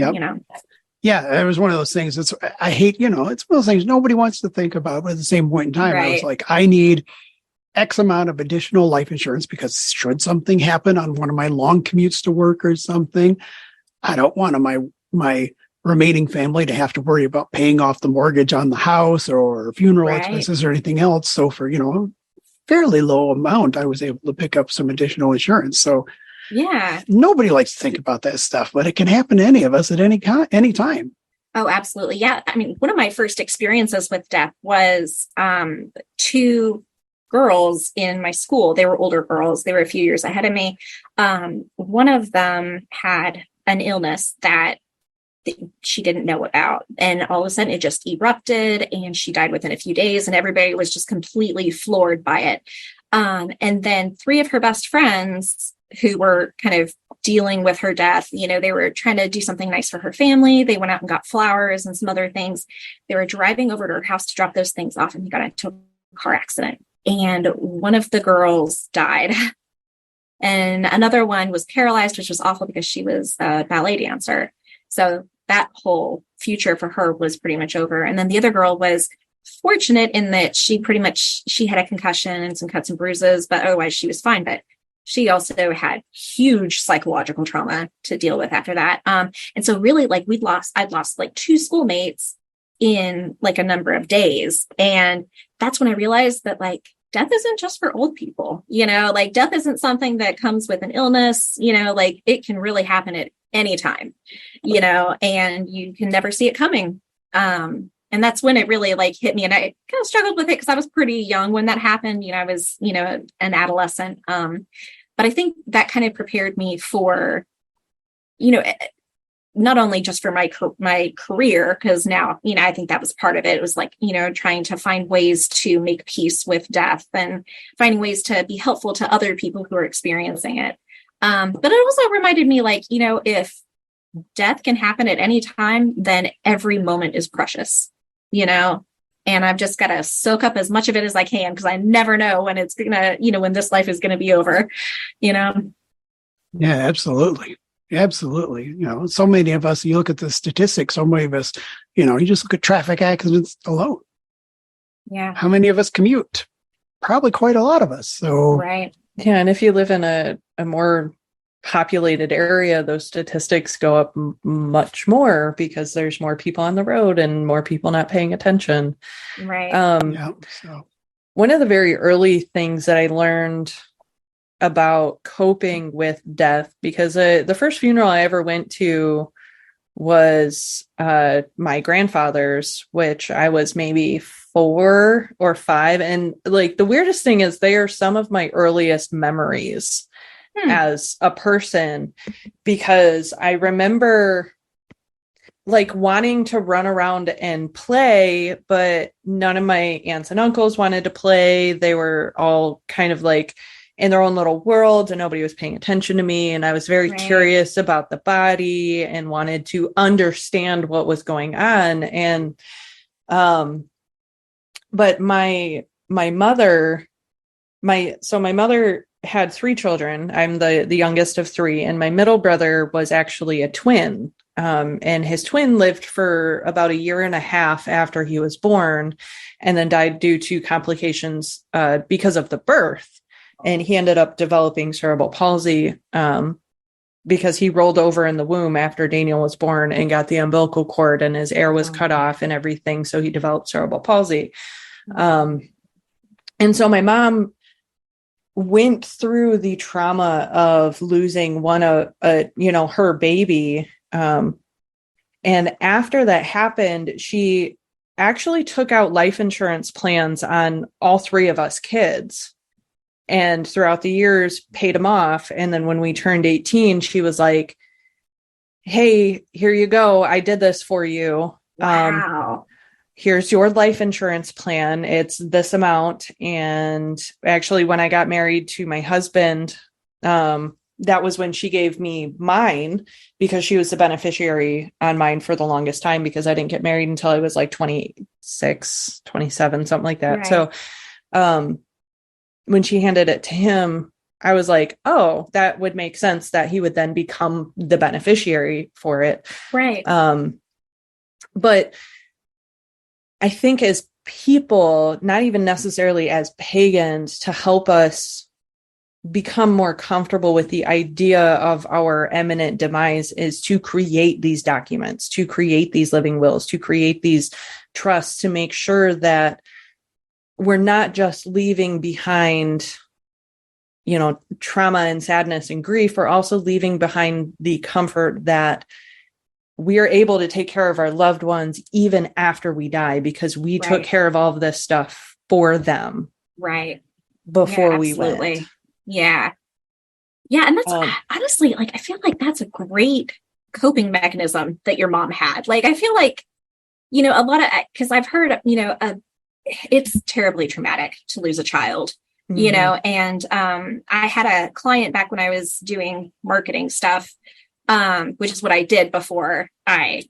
Yeah, it was one of those things. I hate, it's one of those things nobody wants to think about, but at the same point in time, I was like, I need X amount of additional life insurance because should something happen on one of my long commutes to work or something, I don't want my remaining family to have to worry about paying off the mortgage on the house or funeral expenses or anything else. So for, fairly low amount, I was able to pick up some additional insurance. So yeah, nobody likes to think about that stuff, but it can happen to any of us at any time. Oh, absolutely. Yeah. I mean, one of my first experiences with death was two girls in my school. They were older girls. They were a few years ahead of me. One of them had an illness that she didn't know about. And all of a sudden it just erupted and she died within a few days and everybody was just completely floored by it. And then three of her best friends who were kind of dealing with her death, they were trying to do something nice for her family. They went out and got flowers and some other things. They were driving over to her house to drop those things off and he got into a car accident. And one of the girls died. And another one was paralyzed, which was awful because she was a ballet dancer. So that whole future for her was pretty much over. And then the other girl was fortunate in that she had a concussion and some cuts and bruises, but otherwise she was fine. But she also had huge psychological trauma to deal with after that. And so really I'd lost like two schoolmates in like a number of days. And that's when I realized that like death isn't just for old people, like death isn't something that comes with an illness, like it can really happen at any time, and you can never see it coming. And that's when it really like hit me. And I kind of struggled with it because I was pretty young when that happened. I was, an adolescent. But I think that kind of prepared me for, not only just for my career, because now, I think that was part of it. It was like, trying to find ways to make peace with death and finding ways to be helpful to other people who are experiencing it. But it also reminded me like, if death can happen at any time, then every moment is precious, and I've just got to soak up as much of it as I can, because I never know when it's going to, when this life is going to be over, Yeah, absolutely. Absolutely. So many of us, you look at the statistics, so many of us, you just look at traffic accidents alone. Yeah. How many of us commute? Probably quite a lot of us. So, right. Yeah. And if you live in a more populated area, those statistics go up much more because there's more people on the road and more people not paying attention. Right. So one of the very early things that I learned about coping with death, because the first funeral I ever went to was my grandfather's, which I was maybe 4 or 5. And like the weirdest thing is they are some of my earliest memories as a person, because I remember like wanting to run around and play, but none of my aunts and uncles wanted to play. They were all kind of like in their own little worlds and nobody was paying attention to me. And I was very curious about the body and wanted to understand what was going on. And, but my mother had 3 children. I'm the youngest of 3, and my middle brother was actually a twin. And his twin lived for about 1.5 years after he was born, and then died due to complications because of the birth. And he ended up developing cerebral palsy because he rolled over in the womb after Daniel was born and got the umbilical cord, and his air was cut off and everything. So he developed cerebral palsy. And so my mom went through the trauma of losing her baby. And after that happened, she actually took out life insurance plans on all 3 of us kids, and throughout the years paid them off. And then when we turned 18, she was like, "Hey, here you go. I did this for you. Wow. Here's your life insurance plan. It's this amount." And actually, when I got married to my husband, that was when she gave me mine, because she was the beneficiary on mine for the longest time, because I didn't get married until I was like 26, 27, something like that. Right. So when she handed it to him, I was like, oh, that would make sense that he would then become the beneficiary for it. Right. But I think as people, not even necessarily as pagans, to help us become more comfortable with the idea of our imminent demise is to create these documents, to create these living wills, to create these trusts, to make sure that we're not just leaving behind, trauma and sadness and grief. We're also leaving behind the comfort that we are able to take care of our loved ones even after we die, because we took care of all of this stuff for them. Right. Before we went. Yeah. Yeah. And that's honestly, like, I feel like that's a great coping mechanism that your mom had. Like, I feel like, a lot of, because I've heard, it's terribly traumatic to lose a child, and I had a client back when I was doing marketing stuff, which is what I did before I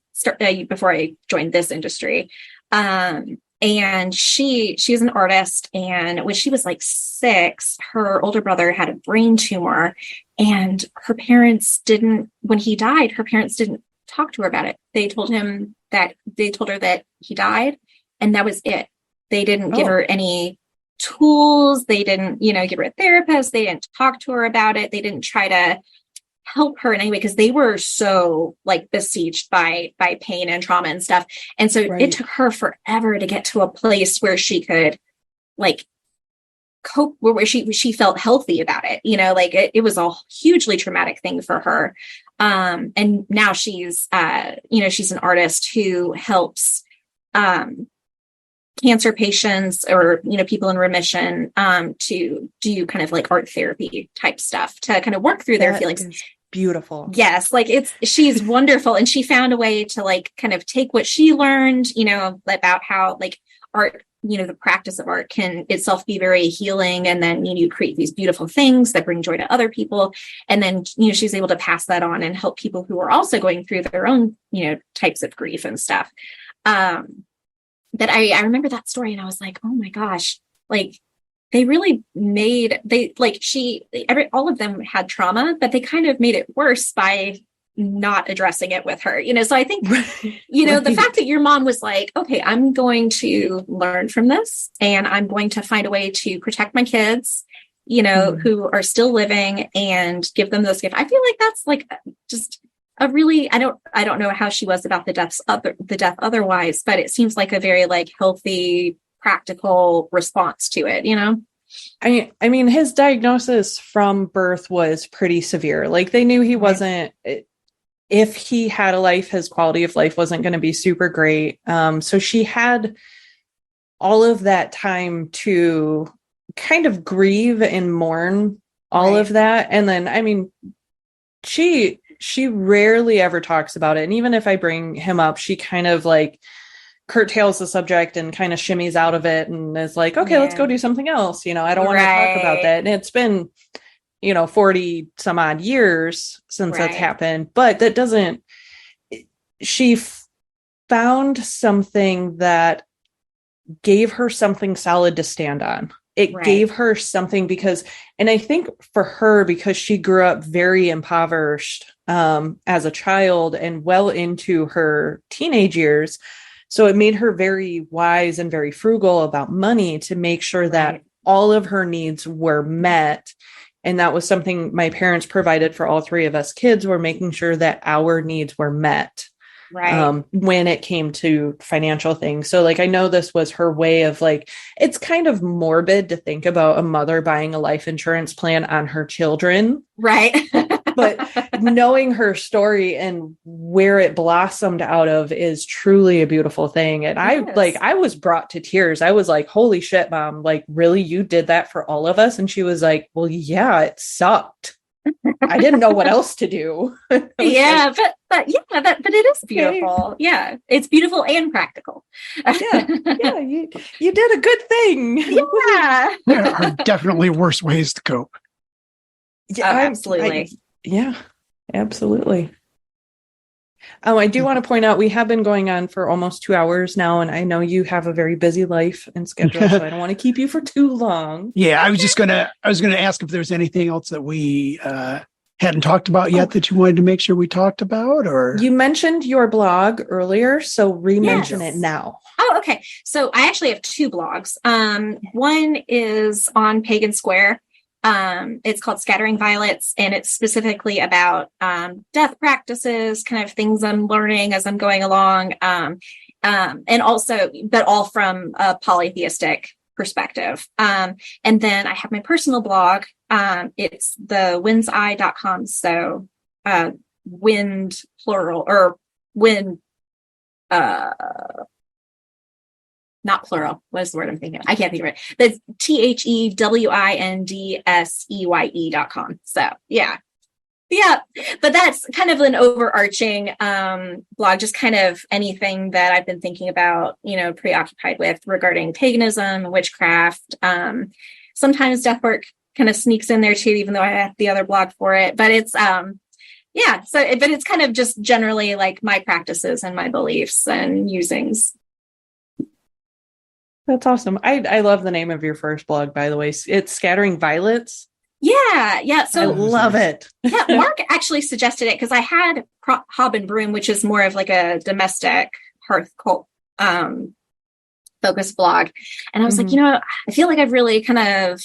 joined this industry. And she's an artist. And when she was like 6, her older brother had a brain tumor, and when he died, her parents didn't talk to her about it. They told her that he died, and that was it. They didn't give her any tools. They didn't, give her a therapist. They didn't talk to her about it. They didn't try to help her in any way, because they were so like besieged by pain and trauma and stuff. And so it took her forever to get to a place where she could like cope, where she felt healthy about it. You know, like it was a hugely traumatic thing for her. And now she's, she's an artist who helps cancer patients or, people in remission to do kind of like art therapy type stuff to kind of work through their feelings. Beautiful. Yes. Like she's wonderful. And she found a way to like kind of take what she learned, about how like art, the practice of art can itself be very healing. And then, you create these beautiful things that bring joy to other people. And then, she's able to pass that on and help people who are also going through their own, types of grief and stuff. That I remember that story and I was like, oh my gosh, like they really all of them had trauma, but they kind of made it worse by not addressing it with her, So I think, the fact that your mom was like, okay, I'm going to learn from this and I'm going to find a way to protect my kids, who are still living and give them those gifts. I feel like that's like just a really, I don't know how she was about the death otherwise, but it seems like a very like healthy, practical response to it, I mean, his diagnosis from birth was pretty severe. Like they knew he wasn't, if he had a life, his quality of life wasn't going to be super great. So she had all of that time to kind of grieve and mourn all of that. And then, I mean, she rarely ever talks about it. And even if I bring him up, she kind of like curtails the subject and kind of shimmies out of it and is like, okay, let's go do something else. I don't want to talk about that. And it's been, 40 some odd years since that's happened, but that doesn't, she found something that gave her something solid to stand on. It gave her something because, and I think for her, because she grew up very impoverished as a child and well into her teenage years. So it made her very wise and very frugal about money to make sure that all of her needs were met. And that was something my parents provided for all three of us kids, were making sure that our needs were met. When it came to financial things. So like, I know this was her way of like, it's kind of morbid to think about a mother buying a life insurance plan on her children. But knowing her story and where it blossomed out of is truly a beautiful thing. And I was brought to tears. I was like, holy shit, Mom, like, really, you did that for all of us? And she was like, well, yeah, it sucked. I didn't know what else to do. But it is beautiful. Yeah, it's beautiful and practical. You did a good thing. Yeah, there are definitely worse ways to cope. Yeah, absolutely. Absolutely. I do want to point out, we have been going on for almost 2 hours now, and I know you have a very busy life and schedule, so I don't want to keep you for too long. Yeah, I was going to ask if there's anything else that we hadn't talked about yet that you wanted to make sure we talked about, or you mentioned your blog earlier, so re-mention it now. Oh, okay. So I actually have two blogs. One is on Pagan Square. It's called Scattering Violets, and it's specifically about death practices, kind of things I'm learning as I'm going along, and also, but all from a polytheistic perspective. And then I have my personal blog. It's the windseye.com. So wind plural, or wind not plural. What is the word I'm thinking of? I can't think of it. That's THEWINDSEYE.com. So yeah. But that's kind of an overarching blog, just kind of anything that I've been thinking about, preoccupied with regarding paganism, witchcraft. Sometimes death work kind of sneaks in there too, even though I have the other blog for it. But it's but it's kind of just generally like my practices and my beliefs and musings. That's awesome. I love the name of your first blog, by the way. It's Scattering Violets. Yeah. So I love it. Yeah, Mark actually suggested it because I had Hob and Broom, which is more of like a domestic hearth cult focused blog. And I was like, I feel like I've really kind of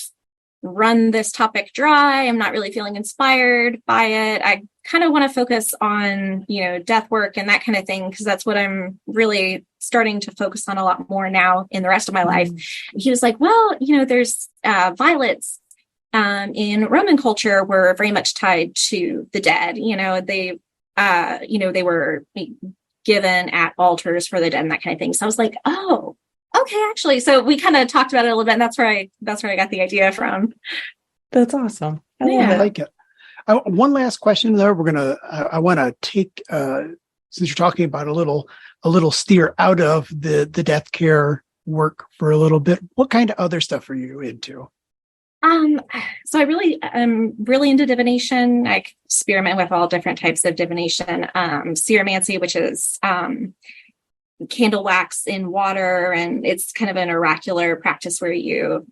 run this topic dry. I'm not really feeling inspired by it. I kind of want to focus on, death work and that kind of thing, because that's what I'm really starting to focus on a lot more now in the rest of my life. He was like, well, there's violets in Roman culture were very much tied to the dead. They were given at altars for the dead and that kind of thing. So I was like, oh, okay, actually. So we kind of talked about it a little bit, and that's where I got the idea from. That's awesome. I like it. One last question there. I want to take, since you're talking about a little steer out of the death care work for a little bit. What kind of other stuff are you into? So I'm really into divination. I experiment with all different types of divination. Seromancy, which is candle wax in water, and it's kind of an oracular practice where you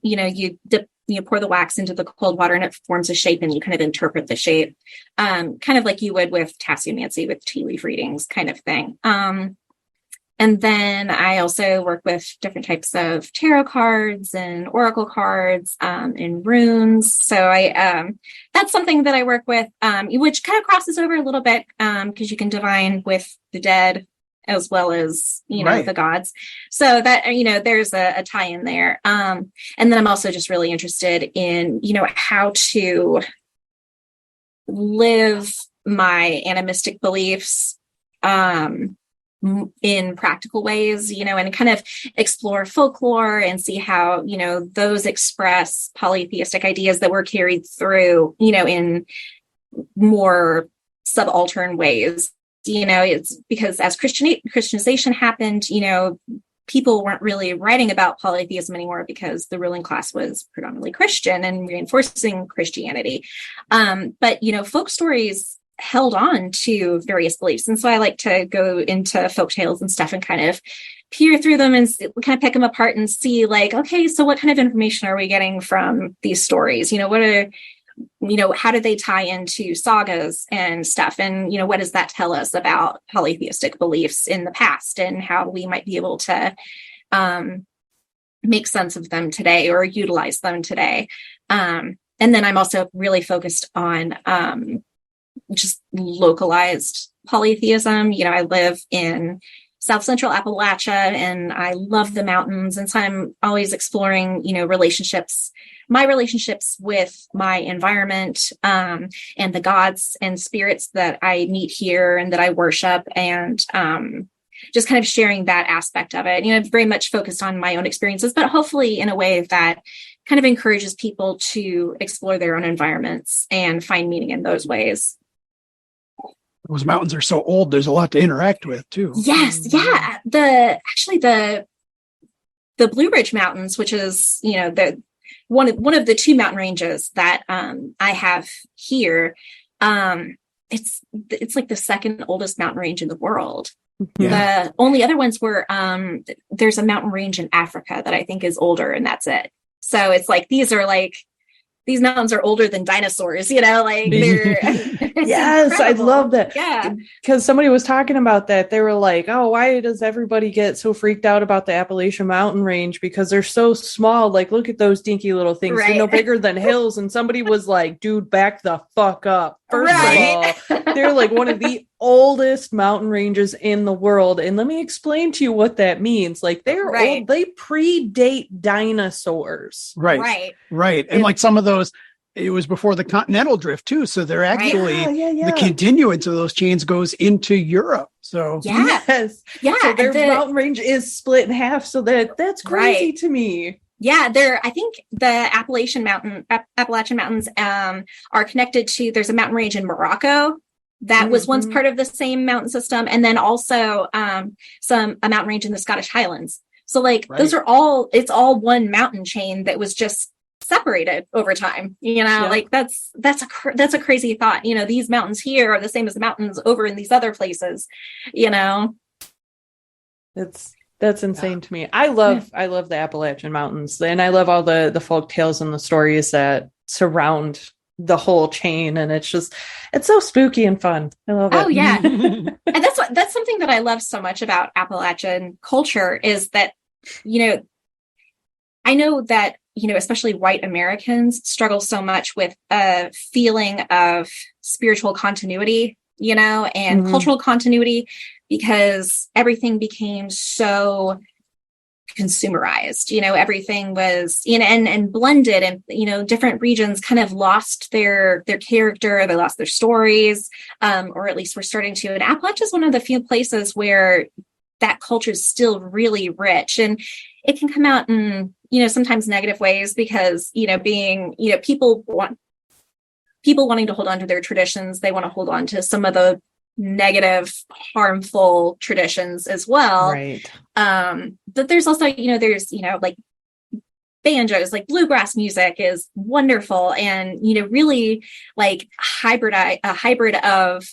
pour the wax into the cold water and it forms a shape, and you kind of interpret the shape, kind of like you would with tasseomancy, with tea leaf readings kind of thing. And then I also work with different types of tarot cards and oracle cards, and runes. So that's something that I work with, which kind of crosses over a little bit, because you can divine with the dead as well as, right, the gods. So that, there's a tie in there. And then I'm also just really interested in, how to live my animistic beliefs, in practical ways, and kind of explore folklore and see how, those express polytheistic ideas that were carried through, in more subaltern ways. It's because as Christianization happened, people weren't really writing about polytheism anymore because the ruling class was predominantly Christian and reinforcing Christianity. But, folk stories held on to various beliefs. And so I like to go into folk tales and stuff and kind of peer through them and kind of pick them apart and see, like, okay, so what kind of information are we getting from these stories? How do they tie into sagas and stuff? And, what does that tell us about polytheistic beliefs in the past and how we might be able to make sense of them today or utilize them today? And then I'm also really focused on just localized polytheism. I live in South Central Appalachia and I love the mountains. And so I'm always exploring, my relationships with my environment, and the gods and spirits that I meet here and that I worship, and just kind of sharing that aspect of it. Very much focused on my own experiences, but hopefully in a way that kind of encourages people to explore their own environments and find meaning in those ways. Those mountains are so old, there's a lot to interact with too. Yes. Yeah. The Blue Ridge Mountains, which is, the one of the two mountain ranges that I have here. It's like the second oldest mountain range in the world. Yeah. The only other ones were, there's a mountain range in Africa that I think is older, and that's it. So it's like, these mountains are older than dinosaurs, they're yes, I love that. Yeah. Because somebody was talking about that. They were like, oh, why does everybody get so freaked out about the Appalachian Mountain Range? Because they're so small. Like, look at those dinky little things. Right. They're no bigger than hills. And somebody was like, dude, back the fuck up. First of all, they're like one of the oldest mountain ranges in the world. And let me explain to you what that means. Like, they're old. They predate dinosaurs. Right. And like some of those, it was before the continental drift too. So they're actually, the continuance of those chains goes into Europe. So yes. Yeah. So their mountain range is split in half. So that's crazy to me. Yeah, I think the Appalachian Mountains are connected to, there's a mountain range in Morocco that was once part of the same mountain system. And then also a mountain range in the Scottish Highlands. So those are it's all one mountain chain that was just separated over time, that's a crazy thought. These mountains here are the same as the mountains over in these other places, That's insane to me. I love the Appalachian Mountains, and I love all the folk tales and the stories that surround the whole chain. And it's so spooky and fun. I love it. Oh yeah. And that's something that I love so much about Appalachian culture is that, I know that especially white Americans struggle so much with a feeling of spiritual continuity, and cultural continuity, because everything became so consumerized. Everything was and blended, and different regions kind of lost their character, they lost their stories, or at least we're starting to. And Appalachia is one of the few places where that culture is still really rich, and it can come out in sometimes negative ways, because being people wanting to hold on to their traditions, they want to hold on to some of the negative, harmful traditions as well. Right. But there's also, there's, like banjos, like bluegrass music is wonderful, and, really like a hybrid of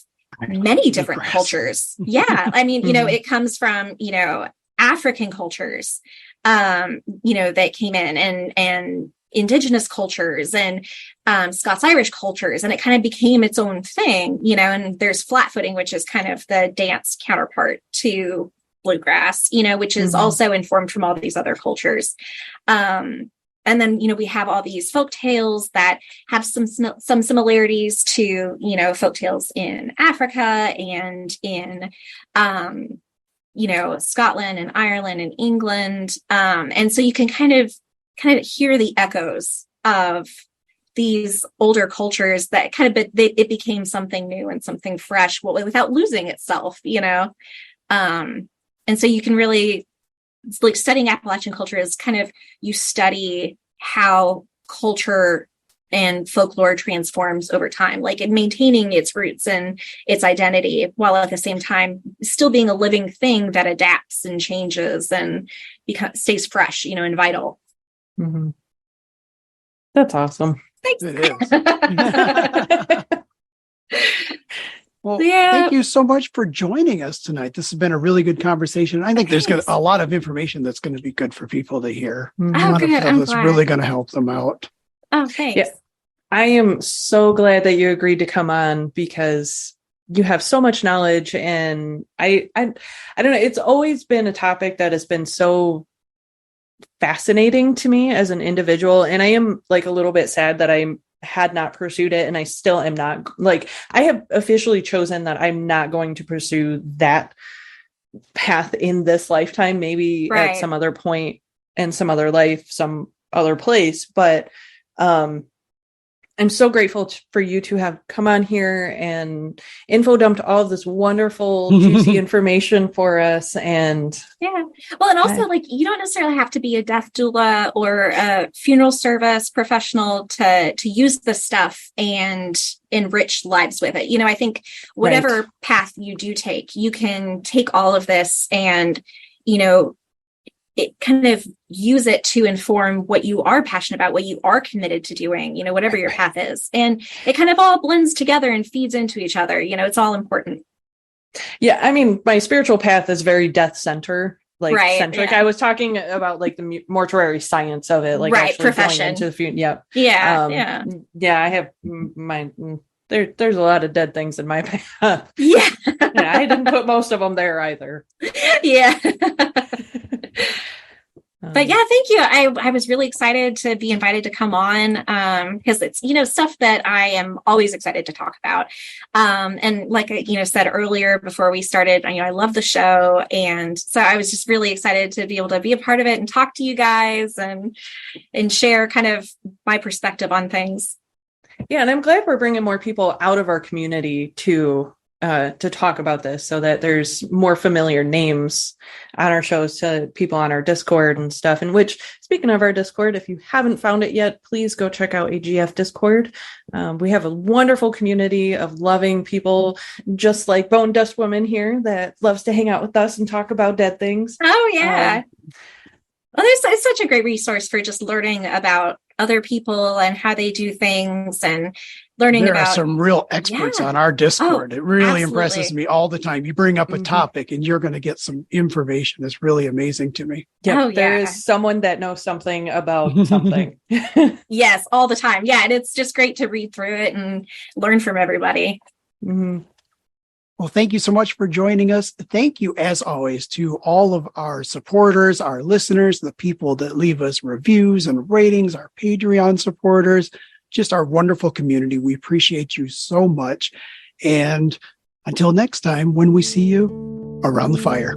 many different cultures. Yeah. I mean, it comes from, African cultures, that came in, and indigenous cultures, and Scots-Irish cultures, and it kind of became its own thing, and there's flat-footing, which is kind of the dance counterpart to bluegrass, which is also informed from all these other cultures. And then, we have all these folk tales that have some similarities to, folk tales in Africa and in, Scotland and Ireland and England. And so you can kind of hear the echoes of these older cultures that it became something new and something fresh, without losing itself, and so you can really, like, studying Appalachian culture is kind of, you study how culture and folklore transforms over time, like in maintaining its roots and its identity, while at the same time still being a living thing that adapts and changes and stays fresh, and vital. Mm-hmm. That's awesome. Thanks. It is. Well, thank you so much for joining us tonight. This has been a really good conversation. I think there's a lot of information that's going to be good for people to hear. Oh, a lot good. of stuff that's really going to help them out. Oh, thanks. Yeah. I am so glad that you agreed to come on, because you have so much knowledge, and I don't know, it's always been a topic that has been so fascinating to me as an individual, and I am like a little bit sad that I had not pursued it, and I still am not. Like, I have officially chosen that I'm not going to pursue that path in this lifetime, maybe at some other point in some other life, some other place, but I'm so grateful for you to have come on here and info dumped all of this wonderful, juicy information for us. And yeah, well, and also, like, you don't necessarily have to be a death doula or a funeral service professional to use this stuff and enrich lives with it. I think whatever path you do take, you can take all of this and, it kind of use it to inform what you are passionate about, what you are committed to doing, whatever your path is. And it kind of all blends together and feeds into each other. It's all important. Yeah. I mean, my spiritual path is very death center, centric. Yeah. I was talking about like the mortuary science of it, like profession. Going into the Yeah. I have my, there's a lot of dead things in my path. Yeah. I didn't put most of them there either. Yeah. But yeah, thank you. I was really excited to be invited to come on, because it's, stuff that I am always excited to talk about. And like I, said earlier before we started, I love the show. And so I was just really excited to be able to be a part of it and talk to you guys and share kind of my perspective on things. Yeah. And I'm glad we're bringing more people out of our community to talk about this, so that there's more familiar names on our shows to people on our Discord and stuff. And which, speaking of our Discord, if you haven't found it yet, please go check out AGF Discord. We have a wonderful community of loving people, just like Bone Dust Woman here, that loves to hang out with us and talk about dead things. Oh yeah. Well, it's such a great resource for just learning about other people and how they do things, and learning there about. Are some real experts on our Discord. It really absolutely. Impresses me all the time. You bring up a topic and you're going to get some information that's really amazing to me. Yeah, there is someone that knows something about something. Yes, all the time. Yeah, and it's just great to read through it and learn from everybody. Mm-hmm. Well, thank you so much for joining us. Thank you, as always, to all of our supporters, our listeners, the people that leave us reviews and ratings, our Patreon supporters, just our wonderful community. We appreciate you so much. And until next time, when we see you around the fire.